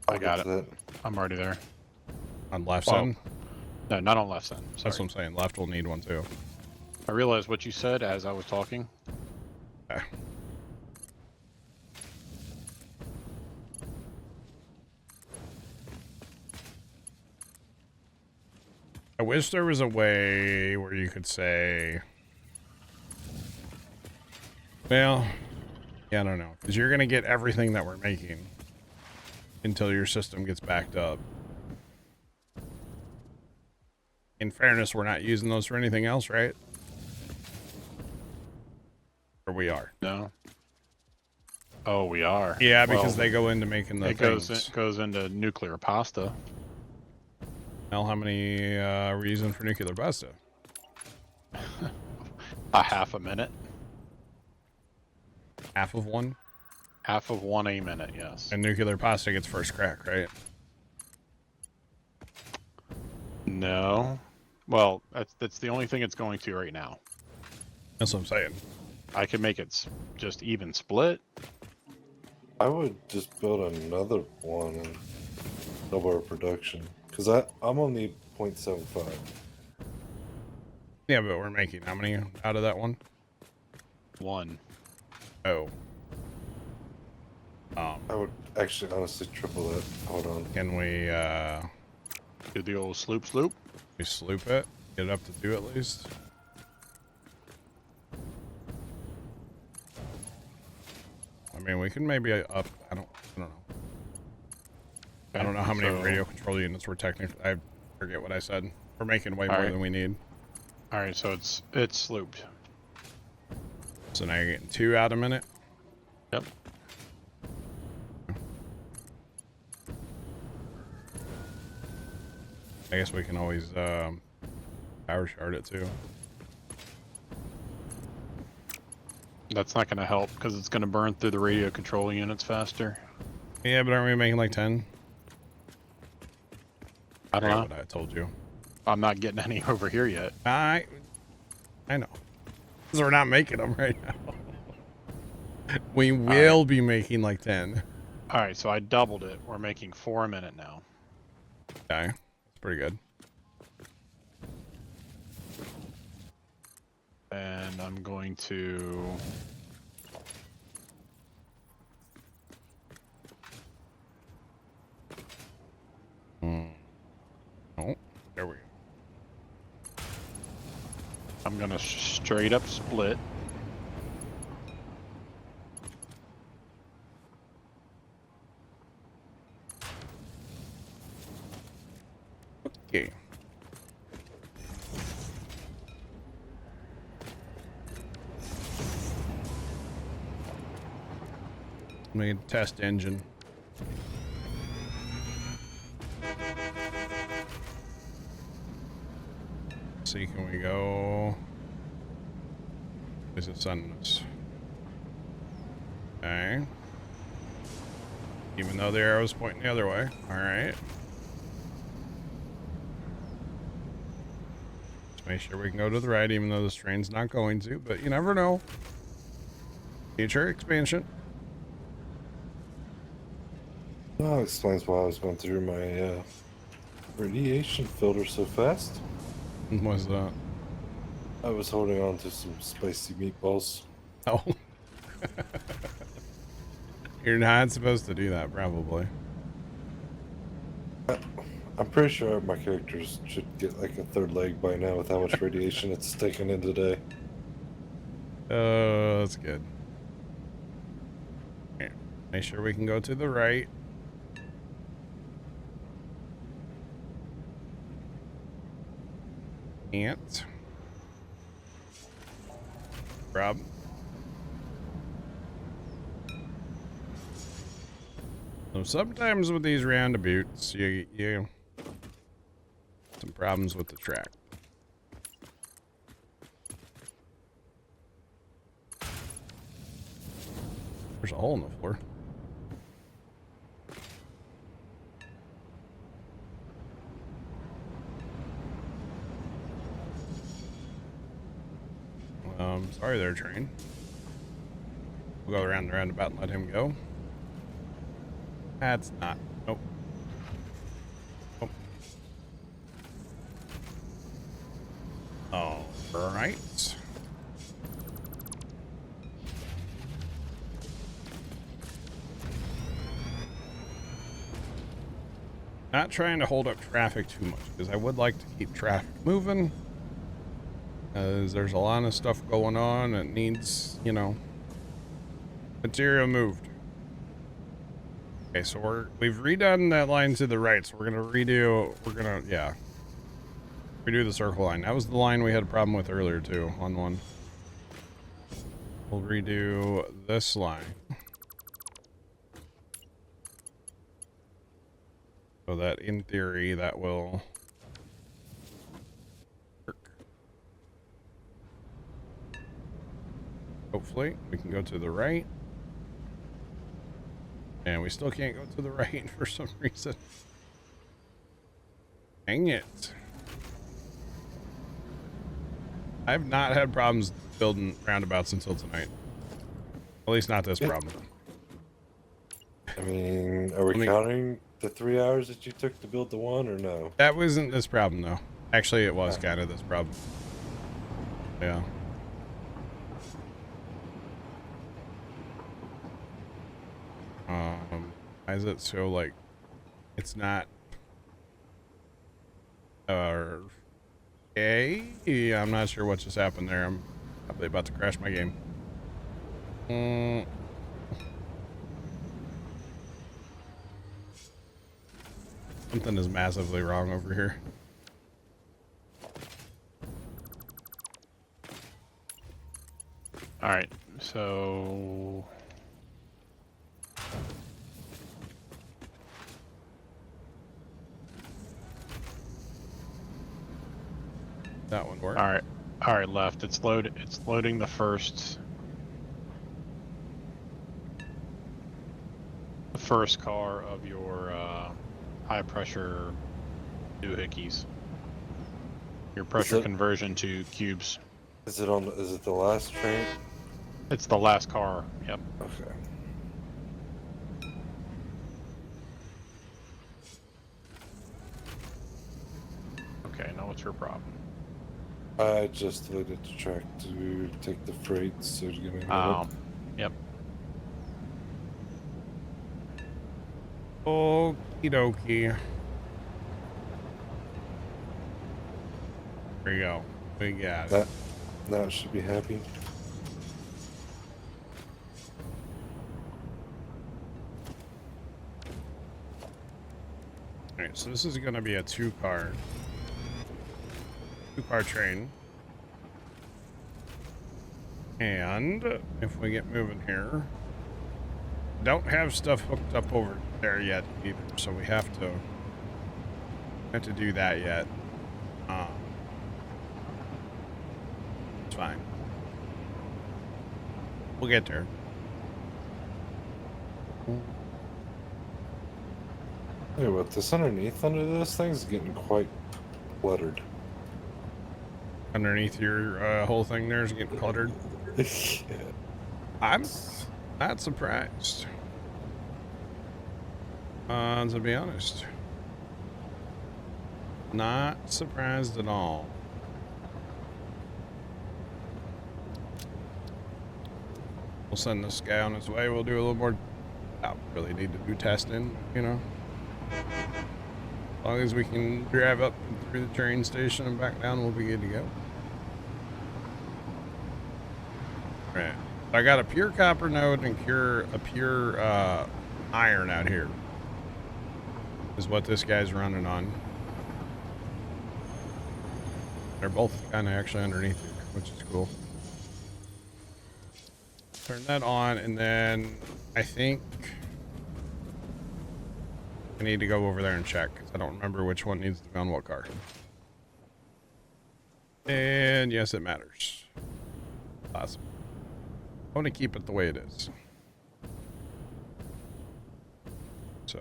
I got it. I'm already there. On left side? No, not on left side. Sorry. That's what I'm saying. Left will need one too. I realized what you said as I was talking. Okay. I wish there was a way where you could say, well, yeah, I don't know, because you're going to get everything that we're making until your system gets backed up. In fairness, we're not using those for anything else, right? Or we are? No. Oh, we are. Yeah, because they go into making the things. Goes into nuclear pasta. Well, how many were you using for nuclear pasta? A half a minute. Half of one? Half of one a minute, yes. And nuclear pasta gets first crack, right? No. Well, that's the only thing it's going to right now. That's what I'm saying. I can make it just even split. I would just build another one and double our production. Because I'm only 0.75. Yeah, but we're making how many out of that one? One. Oh. I would actually honestly triple that. Hold on. Can we Do the old sloop? we sloop it? Get it up to 2 at least? I mean, we can maybe up. I don't know. I don't know how many radio control units we're technically. I forget what I said. We're making way more than we need. All right, so it's slooped. So now you're getting 2 out a minute. Yep. I guess we can always power shard it too. That's not going to help because it's going to burn through the radio control units faster. Yeah, but aren't we making like 10? I don't know. What I told you. I'm not getting any over here yet. I know. Because we're not making them right now. We will be making like 10. All right, so I doubled it. We're making 4 a minute now. Okay. That's pretty good. And I'm going to... Oh, there we go. I'm going to straight up split. Okay. Make a test engine. See, can we go? Is it sending us? Okay. Even though the arrow's pointing the other way. Alright. Let's make sure we can go to the right, even though this train's not going to, but you never know. Future expansion. That explains why I was going through my radiation filter so fast. What's that? I was holding on to some spicy meatballs. Oh. You're not supposed to do that, probably. I'm pretty sure my characters should get like a third leg by now with how much radiation it's taken in today. That's good. Okay. Make sure we can go to the right. Can't. Rob. So sometimes with these roundabouts, you some problems with the track. There's a hole in the floor. Sorry there, train. We'll go around the roundabout and let him go. That's not. Nope. Nope. All right. Not trying to hold up traffic too much, because I would like to keep traffic moving. As there's a lot of stuff going on that needs, you know, material moved. Okay, so we've redone that line to the right, so we're gonna redo the circle line. That was the line we had a problem with earlier too, on one. We'll redo this line. So that, in theory, that will work. Hopefully, we can go to the right. And we still can't go to the right for some reason. Dang it. I've not had problems building roundabouts until tonight. At least not this problem. I mean, are we counting the 3 hours that you took to build the one, or no? That wasn't this problem, though. Actually, it was kind of this problem. Yeah. Why is it so, like, it's not... Okay. Yeah, I'm not sure what just happened there. I'm probably about to crash my game. Something is massively wrong over here. All right, so that one worked. all right, left. It's loading the first car of your high pressure doohickeys. Your pressure conversion to cubes. Is it the last train? It's the last car. Yep. Okay. Okay, now what's your problem? I just loaded the track to take the freight, so give me a minute. Yep. Okie dokie. There you go. We got it. Now it should be happy. Alright, so this is going to be a two-car train. And if we get moving here, don't have stuff hooked up over there yet either, so we have to do that yet. It's fine. We'll get there. Hey, what, this underneath under this thing's getting quite cluttered. Underneath your whole thing there is getting cluttered. Yeah. I'm not surprised. To be honest. Not surprised at all. We'll send this guy on his way. We'll do a little more. I don't really need to do testing, you know. As long as we can drive up through the train station and back down, we'll be good to go. Right. I got a pure copper node and a pure iron out here. Is what this guy's running on. They're both kind of actually underneath here, which is cool. Turn that on, and then I think I need to go over there and check, because I don't remember which one needs to be on what car. And yes, it matters. Awesome. I want to keep it the way it is. So,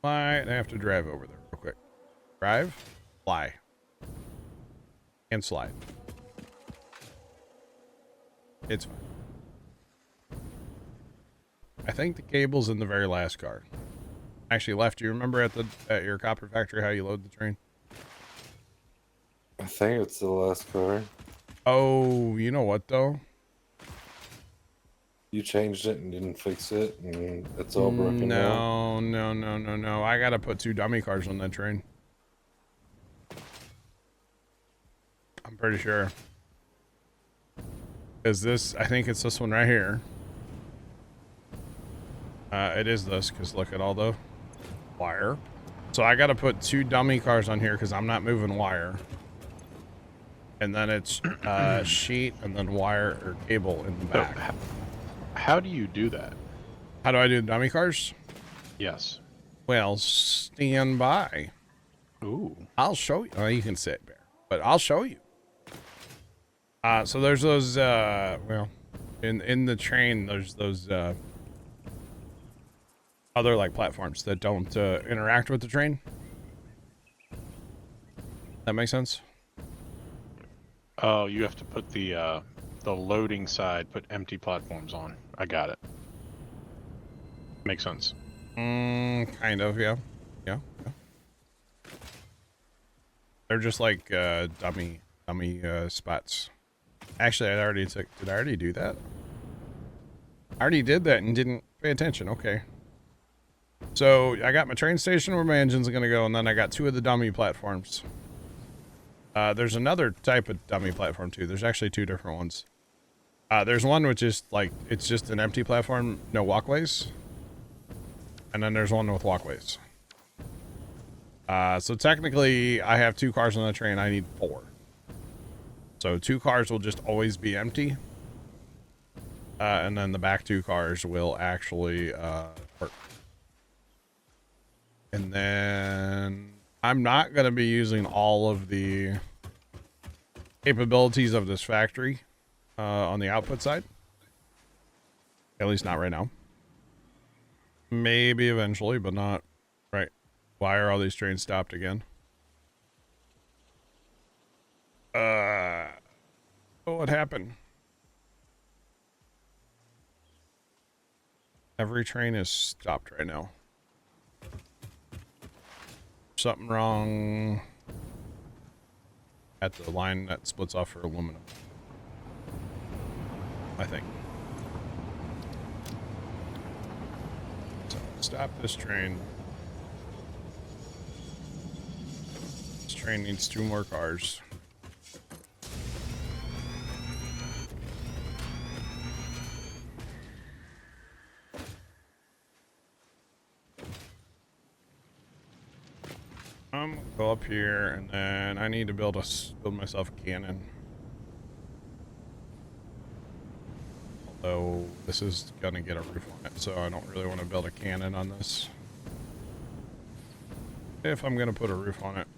might have to drive over there real quick. Drive, fly, and slide. It's fine. I think the cable's in the very last car. Actually, left. Do you remember at your copper factory how you load the train? I think it's the last car. Oh, you know what though? You changed it and didn't fix it, and it's all broken down. No. I gotta put 2 dummy cars on that train. I'm pretty sure. Is this, I think it's this one right here. It is this, because look at all the wire. So I gotta put 2 dummy cars on here, because I'm not moving wire. And then it's sheet, and then wire or cable in the back. How do you do that? How do I do the dummy cars? Yes. Well, stand by. Ooh. I'll show you. Oh, you can sit, Bear, but I'll show you. So there's those, well, in the train, there's those, other, like, platforms that don't, interact with the train. That makes sense? Oh, you have to put the loading side, put empty platforms on. I got it. Makes sense. Kind of, yeah. Yeah. They're just like, dummy, spots. Actually, did I already do that? I already did that and didn't pay attention. Okay. So, I got my train station where my engine's gonna go, and then I got 2 of the dummy platforms. There's another type of dummy platform, too. There's actually 2 different ones. There's one which is, like, it's just an empty platform, no walkways. And then there's one with walkways. So technically, I have 2 cars on the train. I need 4. So 2 cars will just always be empty. And then the back 2 cars will actually work. And then I'm not going to be using all of the capabilities of this factory on the output side. At least not right now. Maybe eventually, but not right. Why are all these trains stopped again? What happened? Every train is stopped right now. Something wrong at the line that splits off for aluminum, I think. So stop this train. This train needs 2 more cars. I'm gonna go up here, and then I need to build myself a cannon. Although this is gonna get a roof on it, so I don't really want to build a cannon on this. If I'm gonna put a roof on it.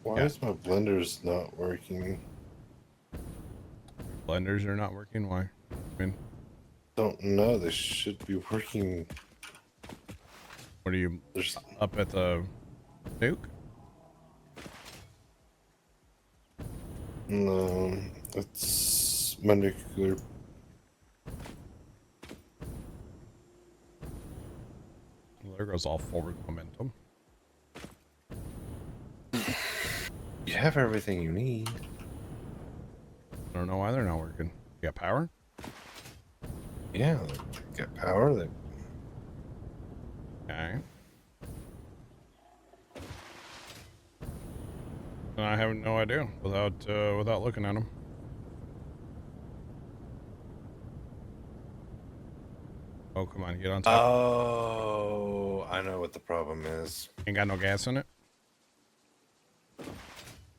Why is my blenders not working? Blenders are not working. Why? I mean, Don't know. They should be working. what are you There's up at the nuke? no. It's my nuclear. Well, there goes all forward momentum. You have everything you need. I don't know why they're not working. You got power? Yeah, they got power. They Okay. I have no idea without looking at them. Oh, come on, get on top. Oh, I know what the problem is. Ain't got no gas in it?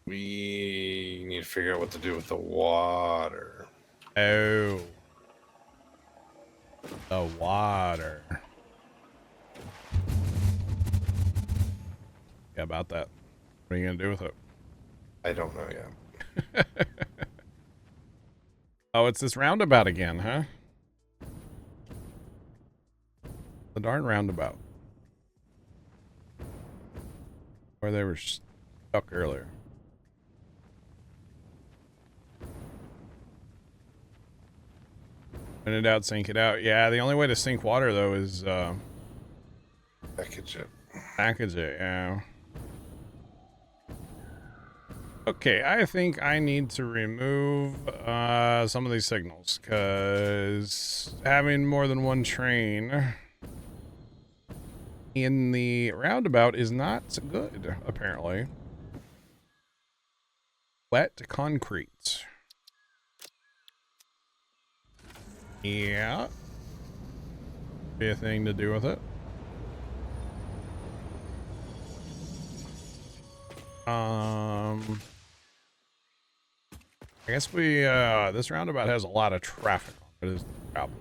We need to figure out what to do with the water. Oh. The water. Yeah, about that. What are you going to do with it? I don't know yet. Oh, it's this roundabout again, huh? The darn roundabout. Where they were stuck earlier. Spin it out, sink it out. Yeah, the only way to sink water, though, is, Package it. package it, yeah. Okay, I think I need to remove, some of these signals, because having more than one train in the roundabout is not good, apparently. Wet concrete. Yeah. Be a thing to do with it. I guess we, this roundabout has a lot of traffic on it is the problem.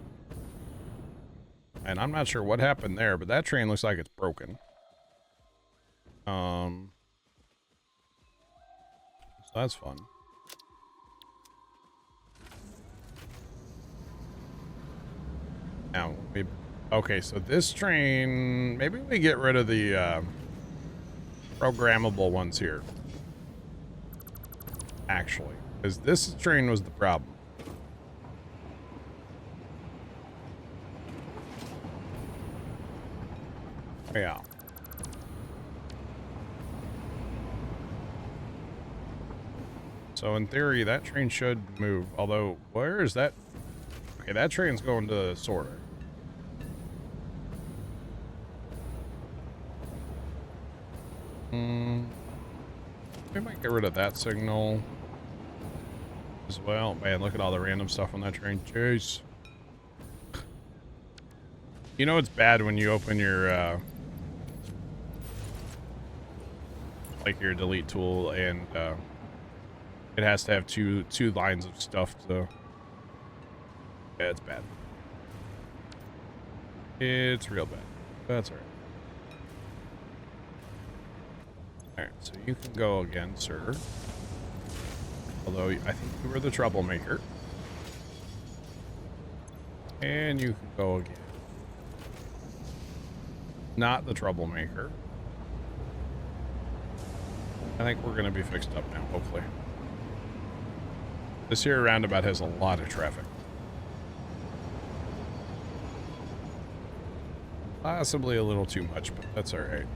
And I'm not sure what happened there, but that train looks like it's broken. So that's fun. Now, okay, so this train, maybe we get rid of the, programmable ones here. Actually, because this train was the problem. Yeah. So in theory, that train should move. Although, where is that? Okay, that train's going to Sorter. We might get rid of that signal as well. Man, look at all the random stuff on that train. Jeez. You know it's bad when you open your like your delete tool and it has to have two lines of stuff to. Yeah, it's bad. It's real bad. That's alright. Alright, so you can go again, sir. Although I think you were the troublemaker. And you can go again. Not the troublemaker. I think we're going to be fixed up now, hopefully. This here roundabout has a lot of traffic. Possibly a little too much, but that's alright.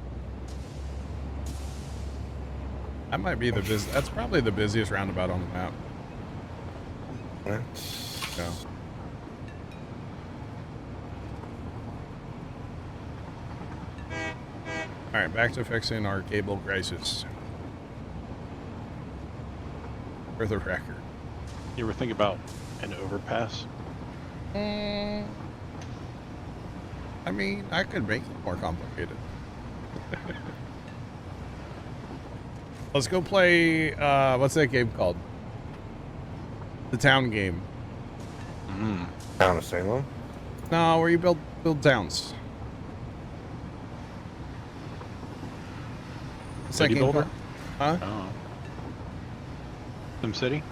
That might be that's probably the busiest roundabout on the map. Right. Yeah. Alright, back to fixing our cable crisis. For the record. You ever think about an overpass? I mean, I could make it more complicated. Let's go play, what's that game called? The town game. Town of Salem? No, where you build towns. City Builder? Huh? Oh. SimCity?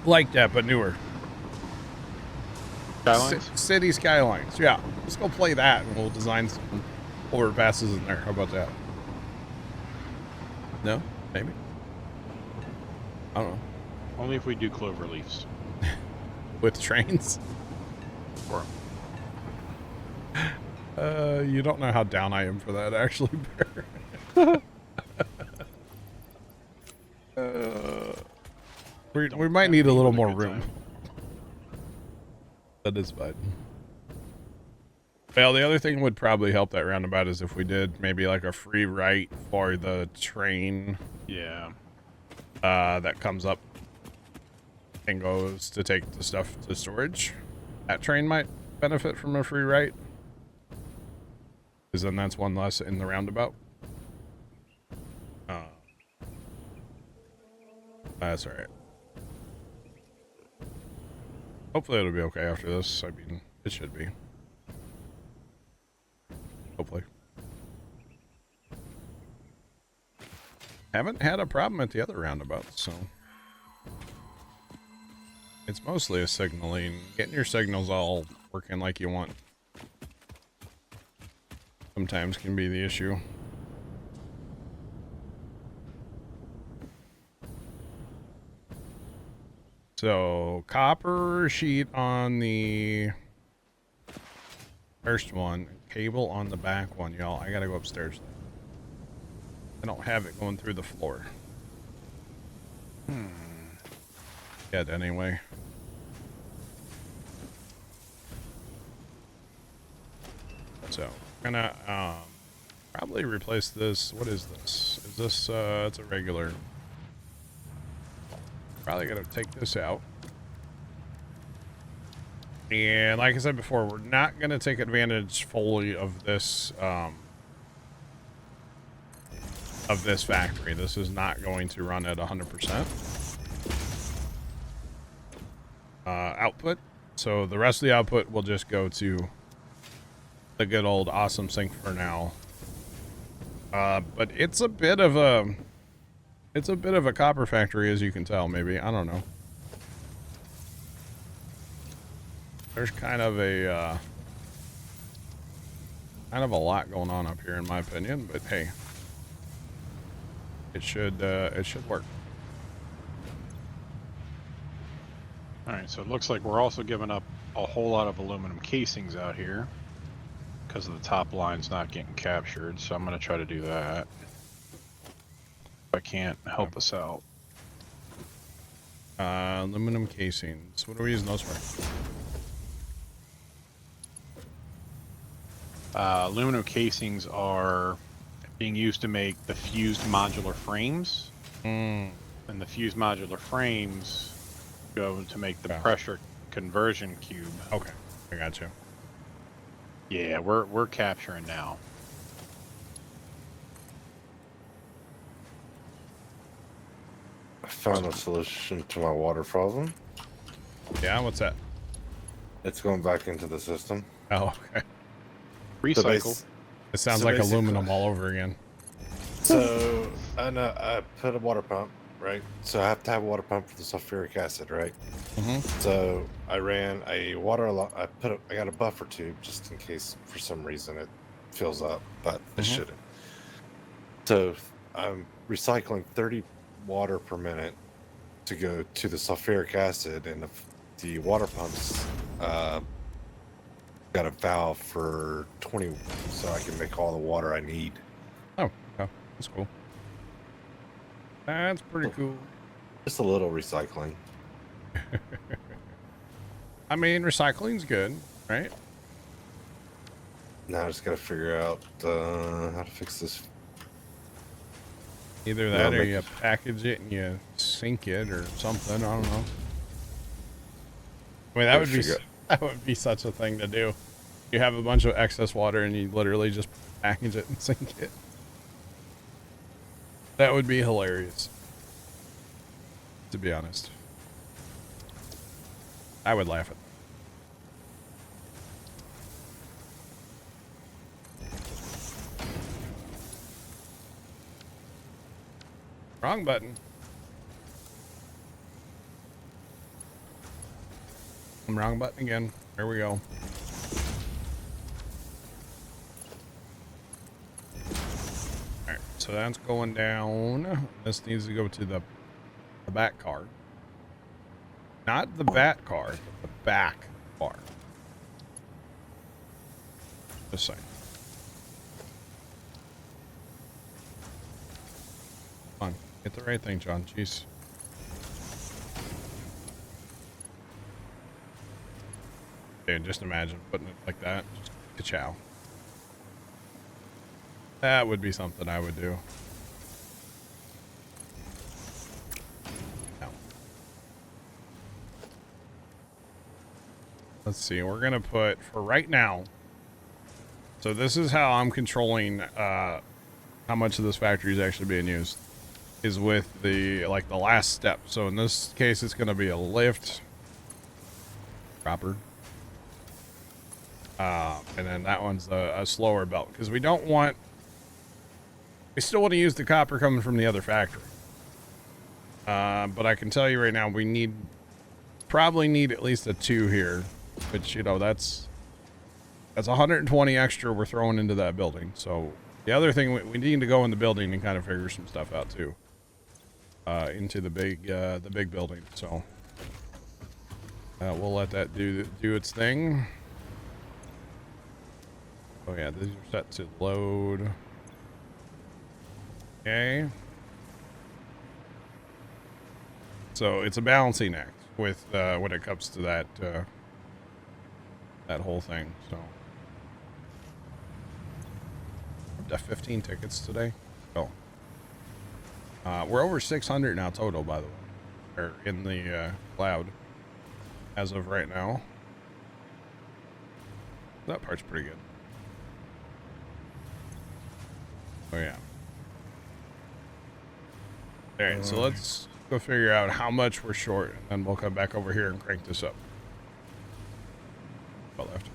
Like that, but newer. Skylines? City Skylines, yeah. Let's go play that and we'll design some overpasses in there. How about that? No? Maybe? I don't know. Only if we do clover leaves. With trains? Or you don't know how down I am for that, actually, Bear. We might need a little more room. time. That is fine. Well, the other thing would probably help that roundabout is if we did maybe like a free right for the train. Yeah. That comes up and goes to take the stuff to storage. That train might benefit from a free right. Because then that's one less in the roundabout. That's alright. Hopefully it'll be okay after this. I mean, it should be. Hopefully. Haven't had a problem at the other roundabouts, so. It's mostly a signaling. Getting your signals all working like you want sometimes can be the issue. So, copper sheet on the first one, cable on the back one, y'all. I gotta go upstairs. I don't have it going through the floor. Yet, anyway. So, gonna probably replace this. What is this? Is this it's a regular. Probably gonna take this out. And like I said before, we're not gonna take advantage fully of this factory. This is not going to run at 100%. output. So the rest of the output will just go to the good old awesome sink for now. But it's a bit of a copper factory, as you can tell. Maybe, I don't know. There's kind of a lot going on up here, in my opinion. But hey, it should work. All right, so it looks like we're also giving up a whole lot of aluminum casings out here because of the top line's not getting captured. So I'm going to try to do that. If I can't help us out. Aluminum casings. What are we using those for? Aluminum casings are being used to make the fused modular frames. And the fused modular frames go to make the pressure conversion cube. Okay, I got you. Yeah, we're capturing now. I found a solution to my water problem. Yeah, what's that? It's going back into the system. Oh, okay. Recycle. It sounds like aluminum all over again. So I put a water pump, right? So I have to have a water pump for the sulfuric acid, right? So I ran a I got a buffer tube just in case for some reason it fills up, but it shouldn't. So I'm recycling 30 water per minute to go to the sulfuric acid, and the water pumps got a valve for 20, so I can make all the water I need. Oh, that's cool. That's pretty cool. Just a little recycling. I mean, recycling's good, right? Now I just gotta figure out how to fix this. Either that or you package it and you sink it or something. I don't know. I mean, that would be such a thing to do. You have a bunch of excess water and you literally just package it and sink it. That would be hilarious. To be honest. I would laugh at that. Wrong button. Wrong button again. There we go. Alright, so that's going down. This needs to go to the back car. Not the bat car, but the back car. Just saying. Come on, get the right thing, John. Jeez. Dude, just imagine putting it like that. Just ka-chow. That would be something I would do. No. Let's see. We're going to put, for right now, so this is how I'm controlling how much of this factory is actually being used, is with the last step. So in this case, it's going to be a lift. Proper. And then that one's a slower belt, because we still want to use the copper coming from the other factory. But I can tell you right now, we probably need at least a 2 here, which, you know, that's 120 extra we're throwing into that building. So the other thing, we need to go in the building and kind of figure some stuff out too, into the big building. So we'll let that do its thing. Oh yeah, these are set to load. Okay. So it's a balancing act with when it comes to that whole thing. So up to 15 tickets today. Oh, we're over 600 now total, by the way, or in the cloud as of right now. That part's pretty good. Oh yeah. All right, so let's go figure out how much we're short, and then we'll come back over here and crank this up. Left.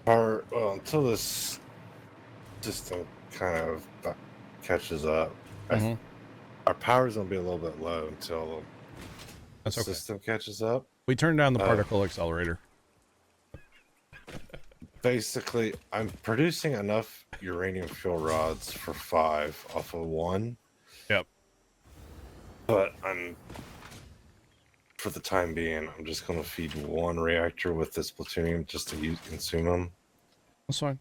Well, until this system kind of catches up, our power's gonna be a little bit low until the system catches up. We turned down the particle accelerator. Basically, I'm producing enough uranium fuel rods for 5 off of 1. Yep. But for the time being, I'm just going to feed 1 reactor with this plutonium just to consume them. That's fine.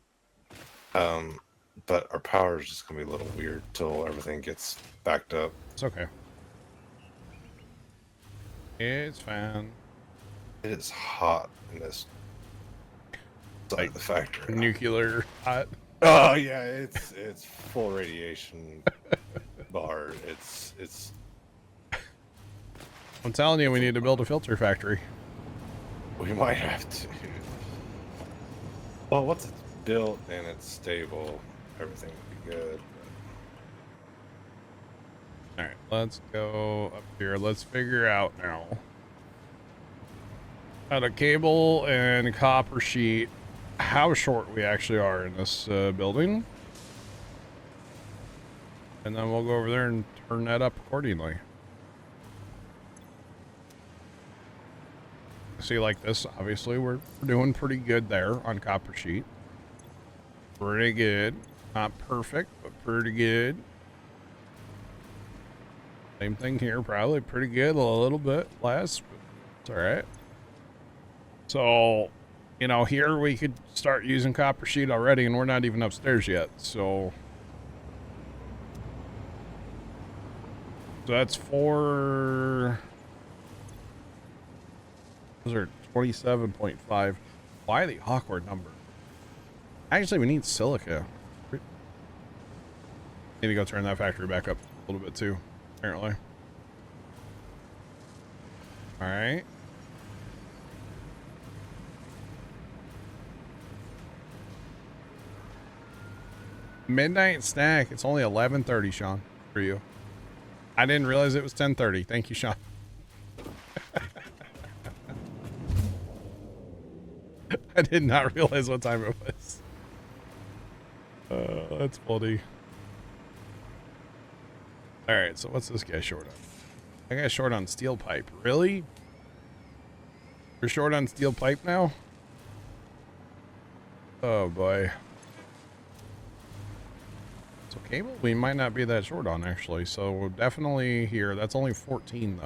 But our power is just going to be a little weird till everything gets backed up. It's okay. It's fine. It is hot in this side of the factory. Nuclear hot. Oh yeah, it's full radiation bar. It's. I'm telling you, we need to build a filter factory. We might have to. Well, once it's built and it's stable, everything will be good. All right, let's go up here. Let's figure out now out of cable and copper sheet how short we actually are in this building, and then we'll go over there and turn that up accordingly. See, like this, obviously we're doing pretty good there on copper sheet. Pretty good. Not perfect, but pretty good. Same thing here, probably pretty good, a little bit less, but it's all right. So, you know, here we could start using copper sheet already, and we're not even upstairs yet. So that's 4. Those are 27.5. Why the awkward number? Actually, we need silica. Need to go turn that factory back up a little bit too, apparently. All right. Midnight snack. It's only 11:30, Sean, for you. I didn't realize it was 10:30. Thank you, Sean. I did not realize what time it was. That's funny. All right, so what's this guy short on? I got short on steel pipe. Really? You're short on steel pipe now? Oh boy. So cable we might not be that short on actually. So definitely here. That's only 14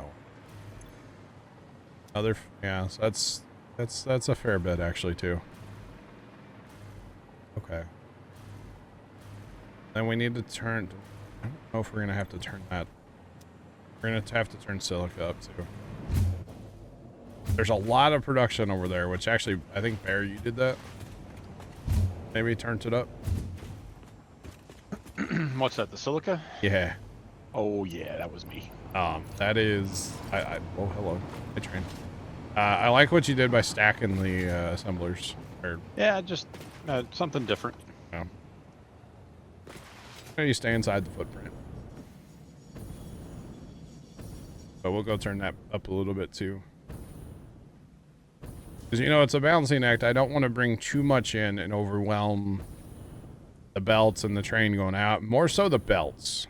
though. Yeah, so that's a fair bit actually too. Okay. Then we need to turn. I don't know if we're gonna have to turn that. We're gonna have to turn silica up too. There's a lot of production over there, which actually I think Bear, you did that. Maybe turned it up. What's that? The silica? Yeah. Oh yeah, that was me. That is. Oh hello. Hi train. I like what you did by stacking the assemblers. Yeah, just something different. Yeah. You stay inside the footprint. But we'll go turn that up a little bit too. Because, you know, it's a balancing act. I don't want to bring too much in and overwhelm the belts and the train going out. More so the belts.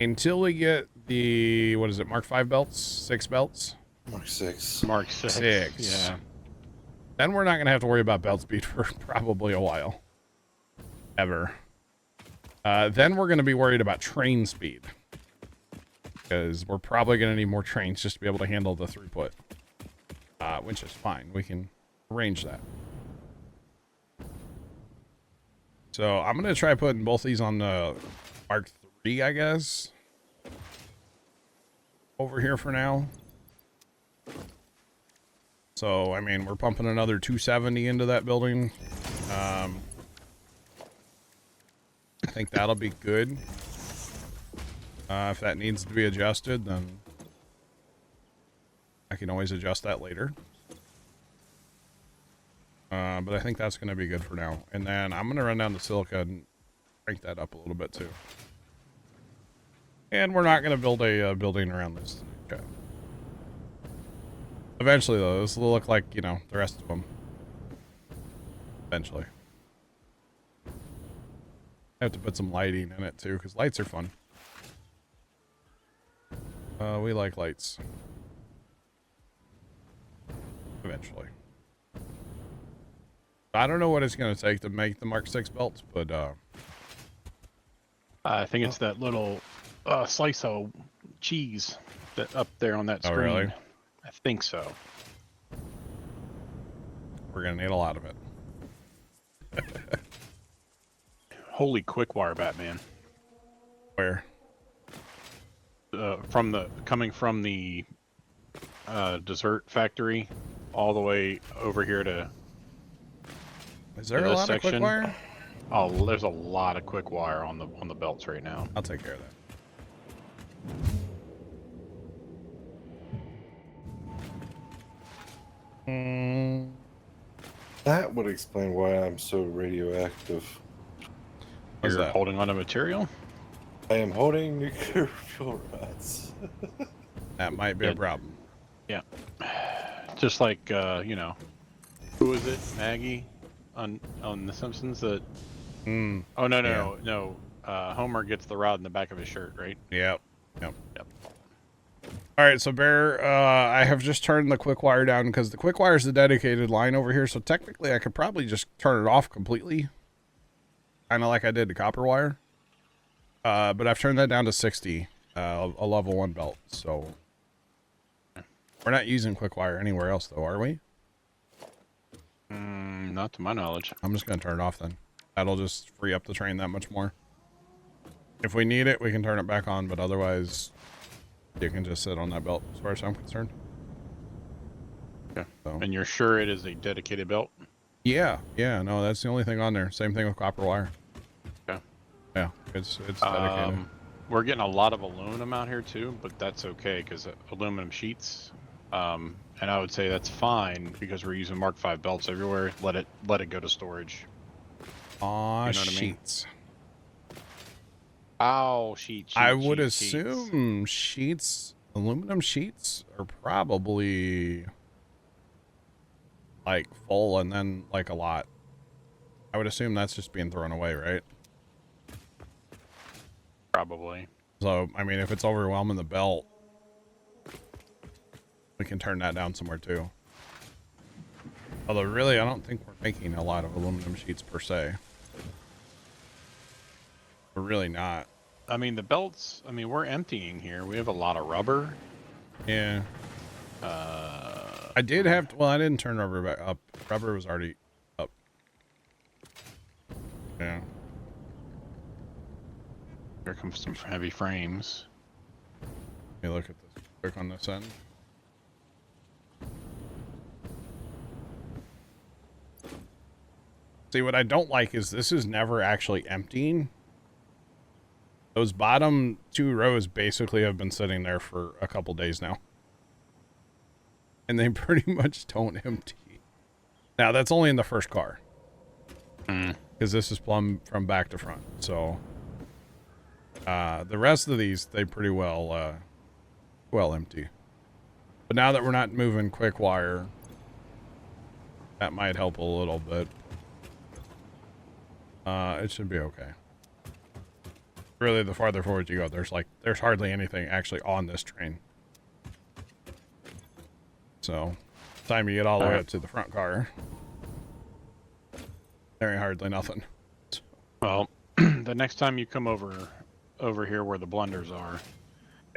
Until we get the, what is it, Mark 5 belts? 6 belts? Mark 6. Mark 6. Yeah. Then we're not going to have to worry about belt speed for probably a while. Ever. Then we're going to be worried about train speed. Because we're probably going to need more trains just to be able to handle the throughput. Which is fine. We can arrange that. So I'm going to try putting both these on the Mark 3, I guess. Over here for now. So, I mean, we're pumping another 270 into that building. I think that'll be good. If that needs to be adjusted, then I can always adjust that later. But I think that's going to be good for now. And then I'm going to run down the silica and crank that up a little bit too. And we're not going to build a building around this. Okay. Eventually, though, this will look like, you know, the rest of them. Eventually. I have to put some lighting in it, too, because lights are fun. We like lights. Eventually. I don't know what it's going to take to make the Mark 6 belts, but, I think it's that little slice of cheese that up there on that screen. Oh, really? I think so. We're going to need a lot of it. Holy quick wire, Batman. Where? Coming from the dessert factory all the way over here to. Is there a lot of quick wire? Oh, there's a lot of quick wire on the belts right now. I'll take care of that. That would explain why I'm so radioactive. You're holding on to material? I am holding nuclear fuel rods. That might be a problem. Yeah. Just like, you know, who is it? Maggie on The Simpsons that... Oh, no. Homer gets the rod in the back of his shirt, right? Yep. All right, so Bear, I have just turned the quick wire down because the quick wire is the dedicated line over here. So technically, I could probably just turn it off completely, kind of like I did the copper wire. But I've turned that down to 60, a level 1 belt. So we're not using quick wire anywhere else, though, are we? Not to my knowledge. I'm just going to turn it off then. That'll just free up the train that much more. If we need it, we can turn it back on, but otherwise, you can just sit on that belt as far as I'm concerned. Okay. So. And you're sure it is a dedicated belt? Yeah, no, that's the only thing on there. Same thing with copper wire. Okay. Yeah, it's dedicated. We're getting a lot of aluminum out here too, but that's okay because aluminum sheets. And I would say that's fine because we're using Mark V belts everywhere. Let it go to storage. Aw, you know what sheets. I mean? Ow, sheets. I would assume sheets, aluminum sheets are probably like full and then like a lot. I would assume that's just being thrown away, right? Probably. So, I mean, if it's overwhelming the belt, we can turn that down somewhere too. Although, really, I don't think we're making a lot of aluminum sheets per se. We're really not. I mean, the belts, we're emptying here. We have a lot of rubber. Yeah. I did have to, well, I didn't turn rubber back up. Rubber was already up. Yeah. Here comes some heavy frames. Let me look at this quick on this end. See, what I don't like is this is never actually emptying. Those bottom 2 rows basically have been sitting there for a couple days now. And they pretty much don't empty. Now, that's only in the first car. Because this is plumb from back to front. So, the rest of these, they pretty well empty. But now that we're not moving quick wire, that might help a little bit. It should be okay. Really, the farther forward you go, there's hardly anything actually on this train. So, time you get all the way up to the front car, there ain't hardly nothing. Well, the next time you come over here where the blenders are,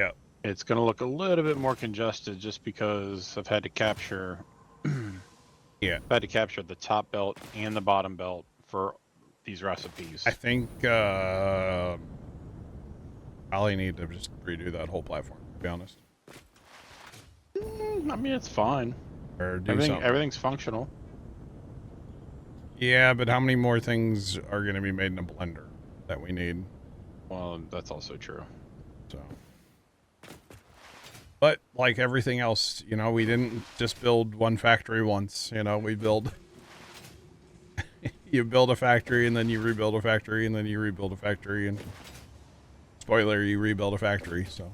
yeah, it's going to look a little bit more congested just because I've had to capture yeah, I've had to capture the top belt and the bottom belt for these recipes. I think probably need to just redo that whole platform, to be honest. It's fine. Or do everything's functional. Yeah, but how many more things are going to be made in a blender that we need? Well, that's also true. So, but like everything else, we didn't just build one factory once. We build. You build a factory and then you rebuild a factory and then you rebuild a factory, and it's spoiler, you rebuild a factory, so.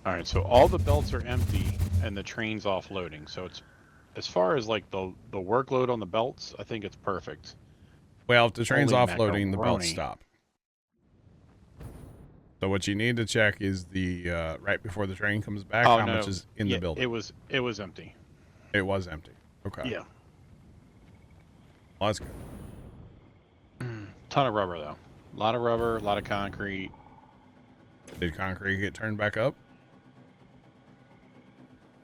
All right, so all the belts are empty and the train's offloading. So it's, as far as like the workload on the belts, I think it's perfect. Well, if the train's Holy offloading, the belts macaroni. stop. So what you need to check is the right before the train comes back, Oh, how no. much is in the building. It was empty. It was empty. Okay. Yeah. Well, that's good. Ton of rubber though. A lot of rubber, a lot of concrete. Did concrete get turned back up?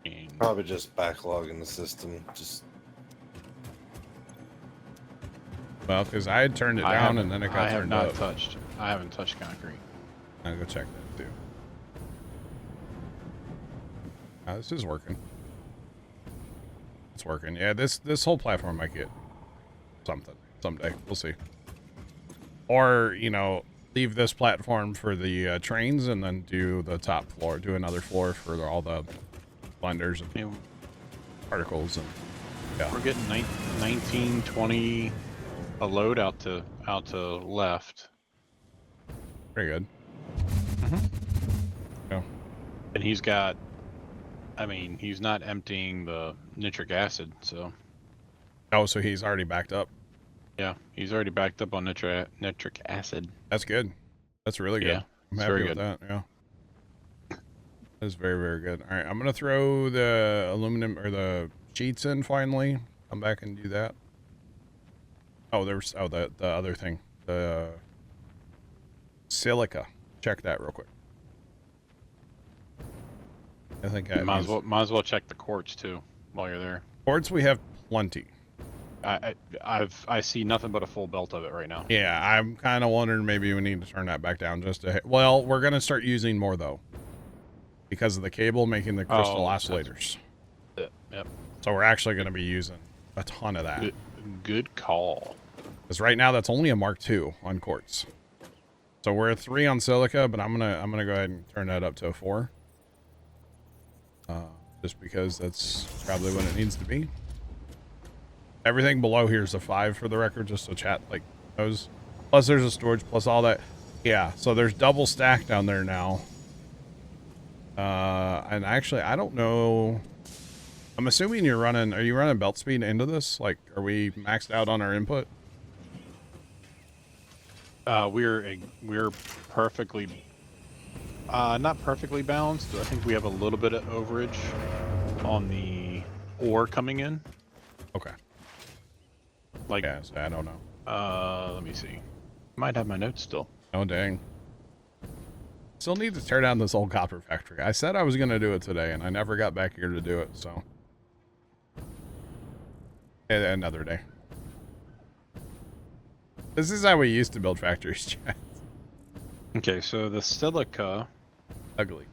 And Probably just backlogging the system. Just Well, because I had turned it down and then it got turned up. I haven't touched concrete. I'll go check that too. This is working. It's working. Yeah, this whole platform might get something someday. We'll see. Or, you know, leave this platform for the trains and then do the top floor. Do another floor for all the blenders and particles. And yeah. We're getting 19, 20 a load out to left. Very good. Yeah. And he's got, I mean, he's not emptying the nitric acid, so. Oh, so he's already backed up. Yeah, he's already backed up on nitric acid. That's good. That's really good. Yeah, I'm it's happy very with good. that. Yeah. That's very, very good. All right, I'm going to throw the aluminum or the sheets in finally. Come back and do that. Oh, there's, the other thing. The silica. Check that real quick. I think I might as well check the quartz too while you're there. Quartz we have plenty. I see nothing but a full belt of it right now. Yeah, I'm kind of wondering maybe we need to turn that back down just to. Well, we're gonna start using more though, because of the cable making the crystal oscillators. Yep. So we're actually gonna be using a ton of that. Good call. Because right now that's only a Mark II on quartz. So we're at 3 on silica, but I'm gonna go ahead and turn that up to a 4. Just because that's probably what it needs to be. Everything below here is a 5 for the record, just so chat like knows. Plus there's a storage, plus all that. Yeah, so there's double stack down there now. And actually, I don't know. I'm assuming are you running belt speed into this? Like, are we maxed out on our input? We're perfectly, not perfectly balanced. I think we have a little bit of overage on the ore coming in. Okay. Like, yeah, so I don't know. Let me see. Might have my notes still. Oh, dang. Still need to tear down this old copper factory. I said I was going to do it today, and I never got back here to do it, so. Another day. This is how we used to build factories, chat. Okay, so the silica. Ugly.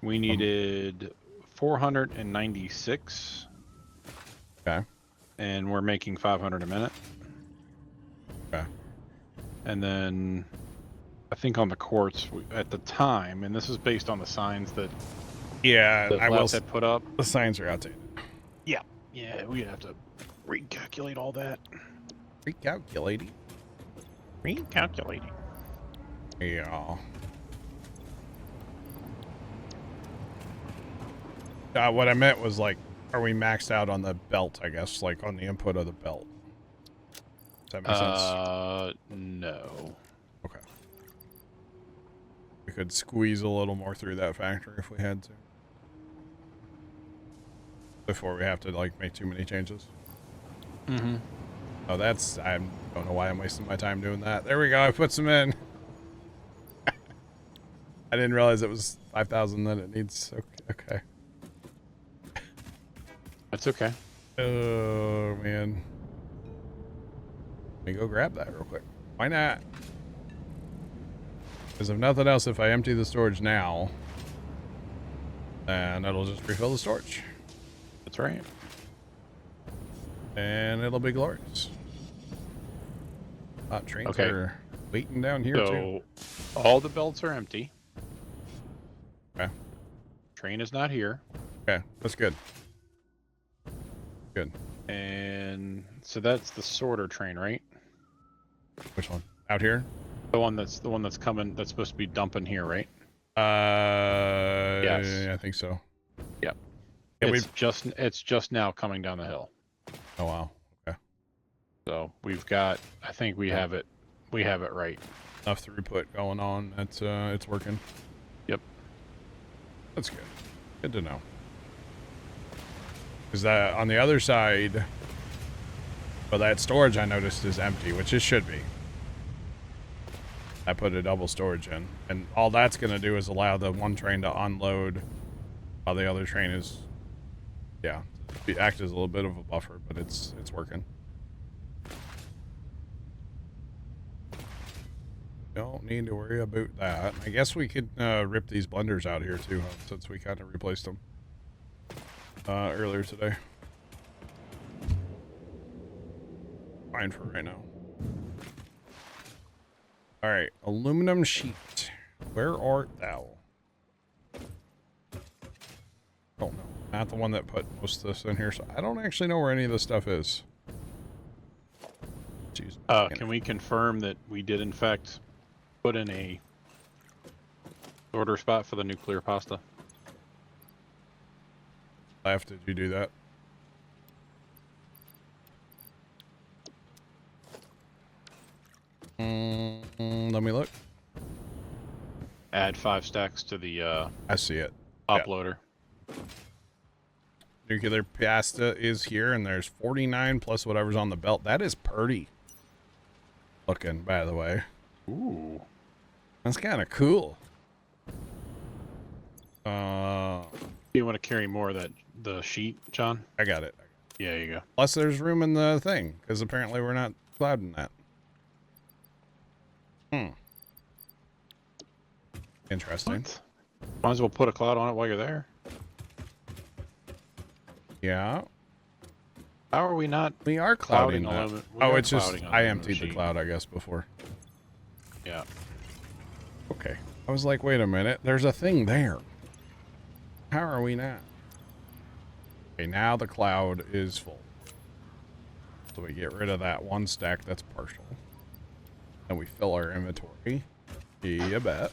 We needed 496. Okay. And we're making 500 a minute. Okay. And then I think on the quartz at the time, and this is based on the signs that I will had put up. The signs are outdated. Yeah, we'd have to recalculate all that. Recalculating. Yeah. What I meant was like, are we maxed out on the belt? I guess like on the input of the belt. Does that make sense? No. Okay. We could squeeze a little more through that factory if we had to. Before we have to like make too many changes. Mm-hmm. Oh, I don't know why I'm wasting my time doing that. There we go. I put some in. I didn't realize it was 5,000 that it needs. Okay. That's okay. Oh, man. Let me go grab that real quick. Why not? Because if nothing else, if I empty the storage now, then it'll just refill the storage. That's right. And it'll be glorious. Trains are waiting down here, too. So, all the belts are empty. Okay. Train is not here. Okay, that's good. Good. And so that's the sorter train, right? Which one? Out here? The one that's coming. That's supposed to be dumping here, right? Yes. I think so. Yep. Yeah, it's just now coming down the hill. Oh wow. Okay. So we've got. I think we have it. We have it right. Enough throughput going on. That's it's working. Yep. That's good. Good to know. Because that on the other side, well, that storage I noticed is empty, which it should be. I put a double storage in, and all that's going to do is allow the one train to unload while the other train is, yeah, act as a little bit of a buffer, but it's working. Don't need to worry about that. I guess we could rip these blenders out here too, huh, since we kind of replaced them earlier today. Fine for right now. All right, aluminum sheet. Where art thou? Oh no, not the one that put most of this in here. So I don't actually know where any of this stuff is. Jeez. Can we confirm that we did in fact put in a order spot for the nuclear pasta? Left, did you do that? Let me look. Add 5 stacks to the I see it. uploader. Yeah. Nuclear pasta is here, and there's 49 plus whatever's on the belt. That is pretty looking, by the way. Ooh. That's kind of cool. You want to carry more of the sheet, John? I got it. Yeah, there you go. Plus, there's room in the thing, because apparently we're not clouding that. Interesting. What? Might as well put a cloud on it while you're there. Yeah. How are we not? We are clouding that. aluminum? Oh, it's just I emptied the cloud, I guess, before. Yeah. Okay. I was like, wait a minute. There's a thing there. How are we not? Okay, now the cloud is full. So we get rid of that one stack that's partial. And we fill our inventory. You bet.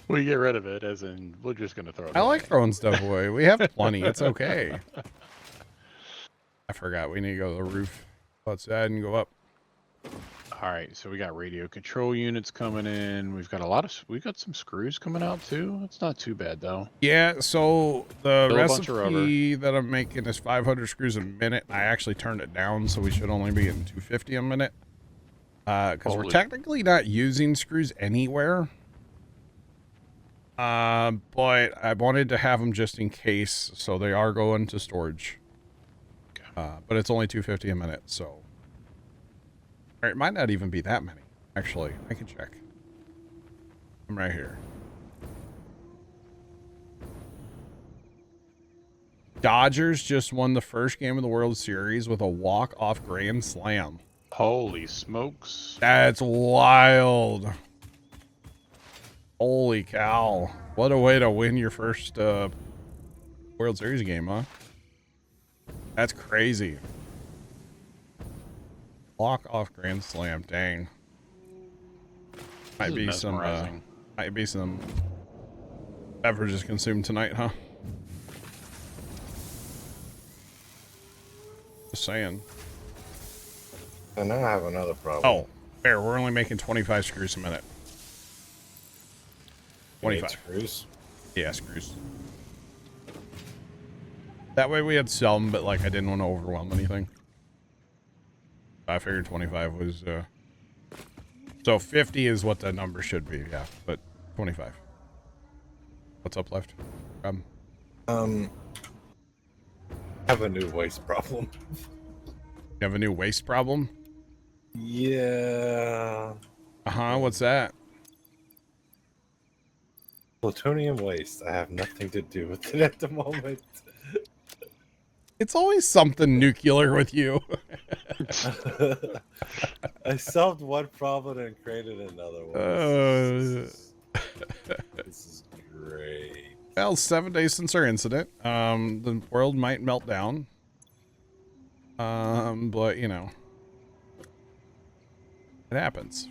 We get rid of it, as in we're just gonna throw it. I like throwing stuff away. We have plenty. It's okay. I forgot we need to go to the roof outside and go up. All right, so we got radio control units coming in. We've got some screws coming out too. It's not too bad though. Yeah, so the Still a bunch of recipe that I'm making is 500 screws a minute. I actually turned it down, so we should only be getting 250 a minute. Because we're technically not using screws anywhere. But I wanted to have them just in case, so they are going to storage. Okay. But it's only 250 a minute, so. Or it might not even be that many, actually. I can check. I'm right here. Dodgers just won the first game of the World Series with a walk-off grand slam. Holy smokes. That's wild. Holy cow. What a way to win your first World Series game, huh? That's crazy. Walk-off grand slam, dang. Might be some beverages consumed tonight, huh? Just saying. And now I have another problem. Oh, fair. We're only making 25 screws a minute. 25 screws. Yeah, screws. That way we had some, but like I didn't want to overwhelm anything. I figured 25 was so 50 is what the number should be, yeah, but 25. What's up left? I have a new waste problem. You have a new waste problem? Yeah. Uh-huh, what's that? Plutonium waste. I have nothing to do with it at the moment. It's always something nuclear with you. I solved one problem and created another one. This is great. Well, 7 days since our incident. The world might melt down. But you know. It happens.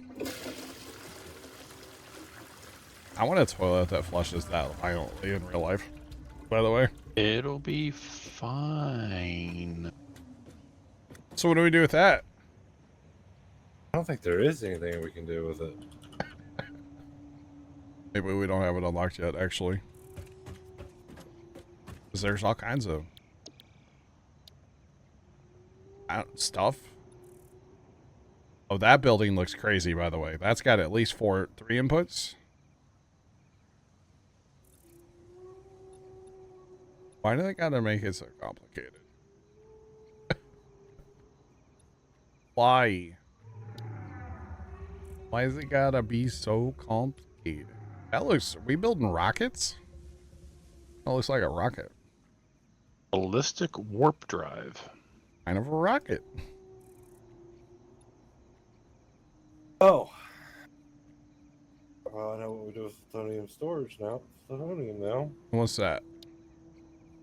I want a toilet that flushes that violently in real life, by the way. It'll be fine. So what do we do with that? I don't think there is anything we can do with it. Maybe we don't have it unlocked yet, actually. Because there's all kinds of stuff. Oh, that building looks crazy, by the way. That's got at least 3 inputs. Why do they gotta make it so complicated? Why? Why is it gotta be so complicated? That looks... Are we building rockets? That looks like a rocket. Ballistic warp drive. Kind of a rocket. Oh. Well, I know what we do with plutonium storage now. Plutonium now. What's that?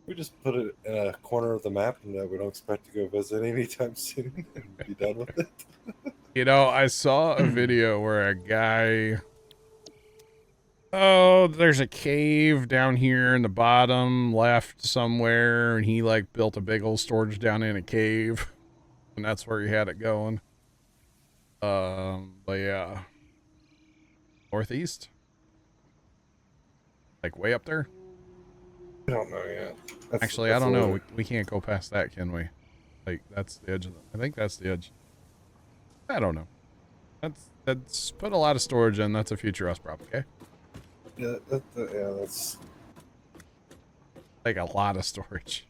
We just put it in a corner of the map and we don't expect to go visit anytime soon and be done with it. You know, I saw a video where a guy... Oh, there's a cave down here in the bottom left somewhere, and he, like, built a big old storage down in a cave, and that's where he had it going. But yeah. Northeast? Like, way up there? I don't know yet. Actually, I don't know. We can't go past that, can we? Like, that's the edge of the... I think that's the edge. I don't know. That's put a lot of storage in. That's a future us problem, okay? Yeah, that's... Like, a lot of storage.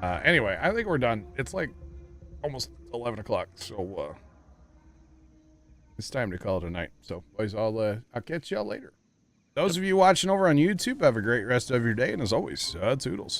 Anyway, I think we're done. It's like almost 11 o'clock, so it's time to call it a night. So, boys, I'll catch y'all later. Those of you watching over on YouTube, have a great rest of your day, and as always, toodles.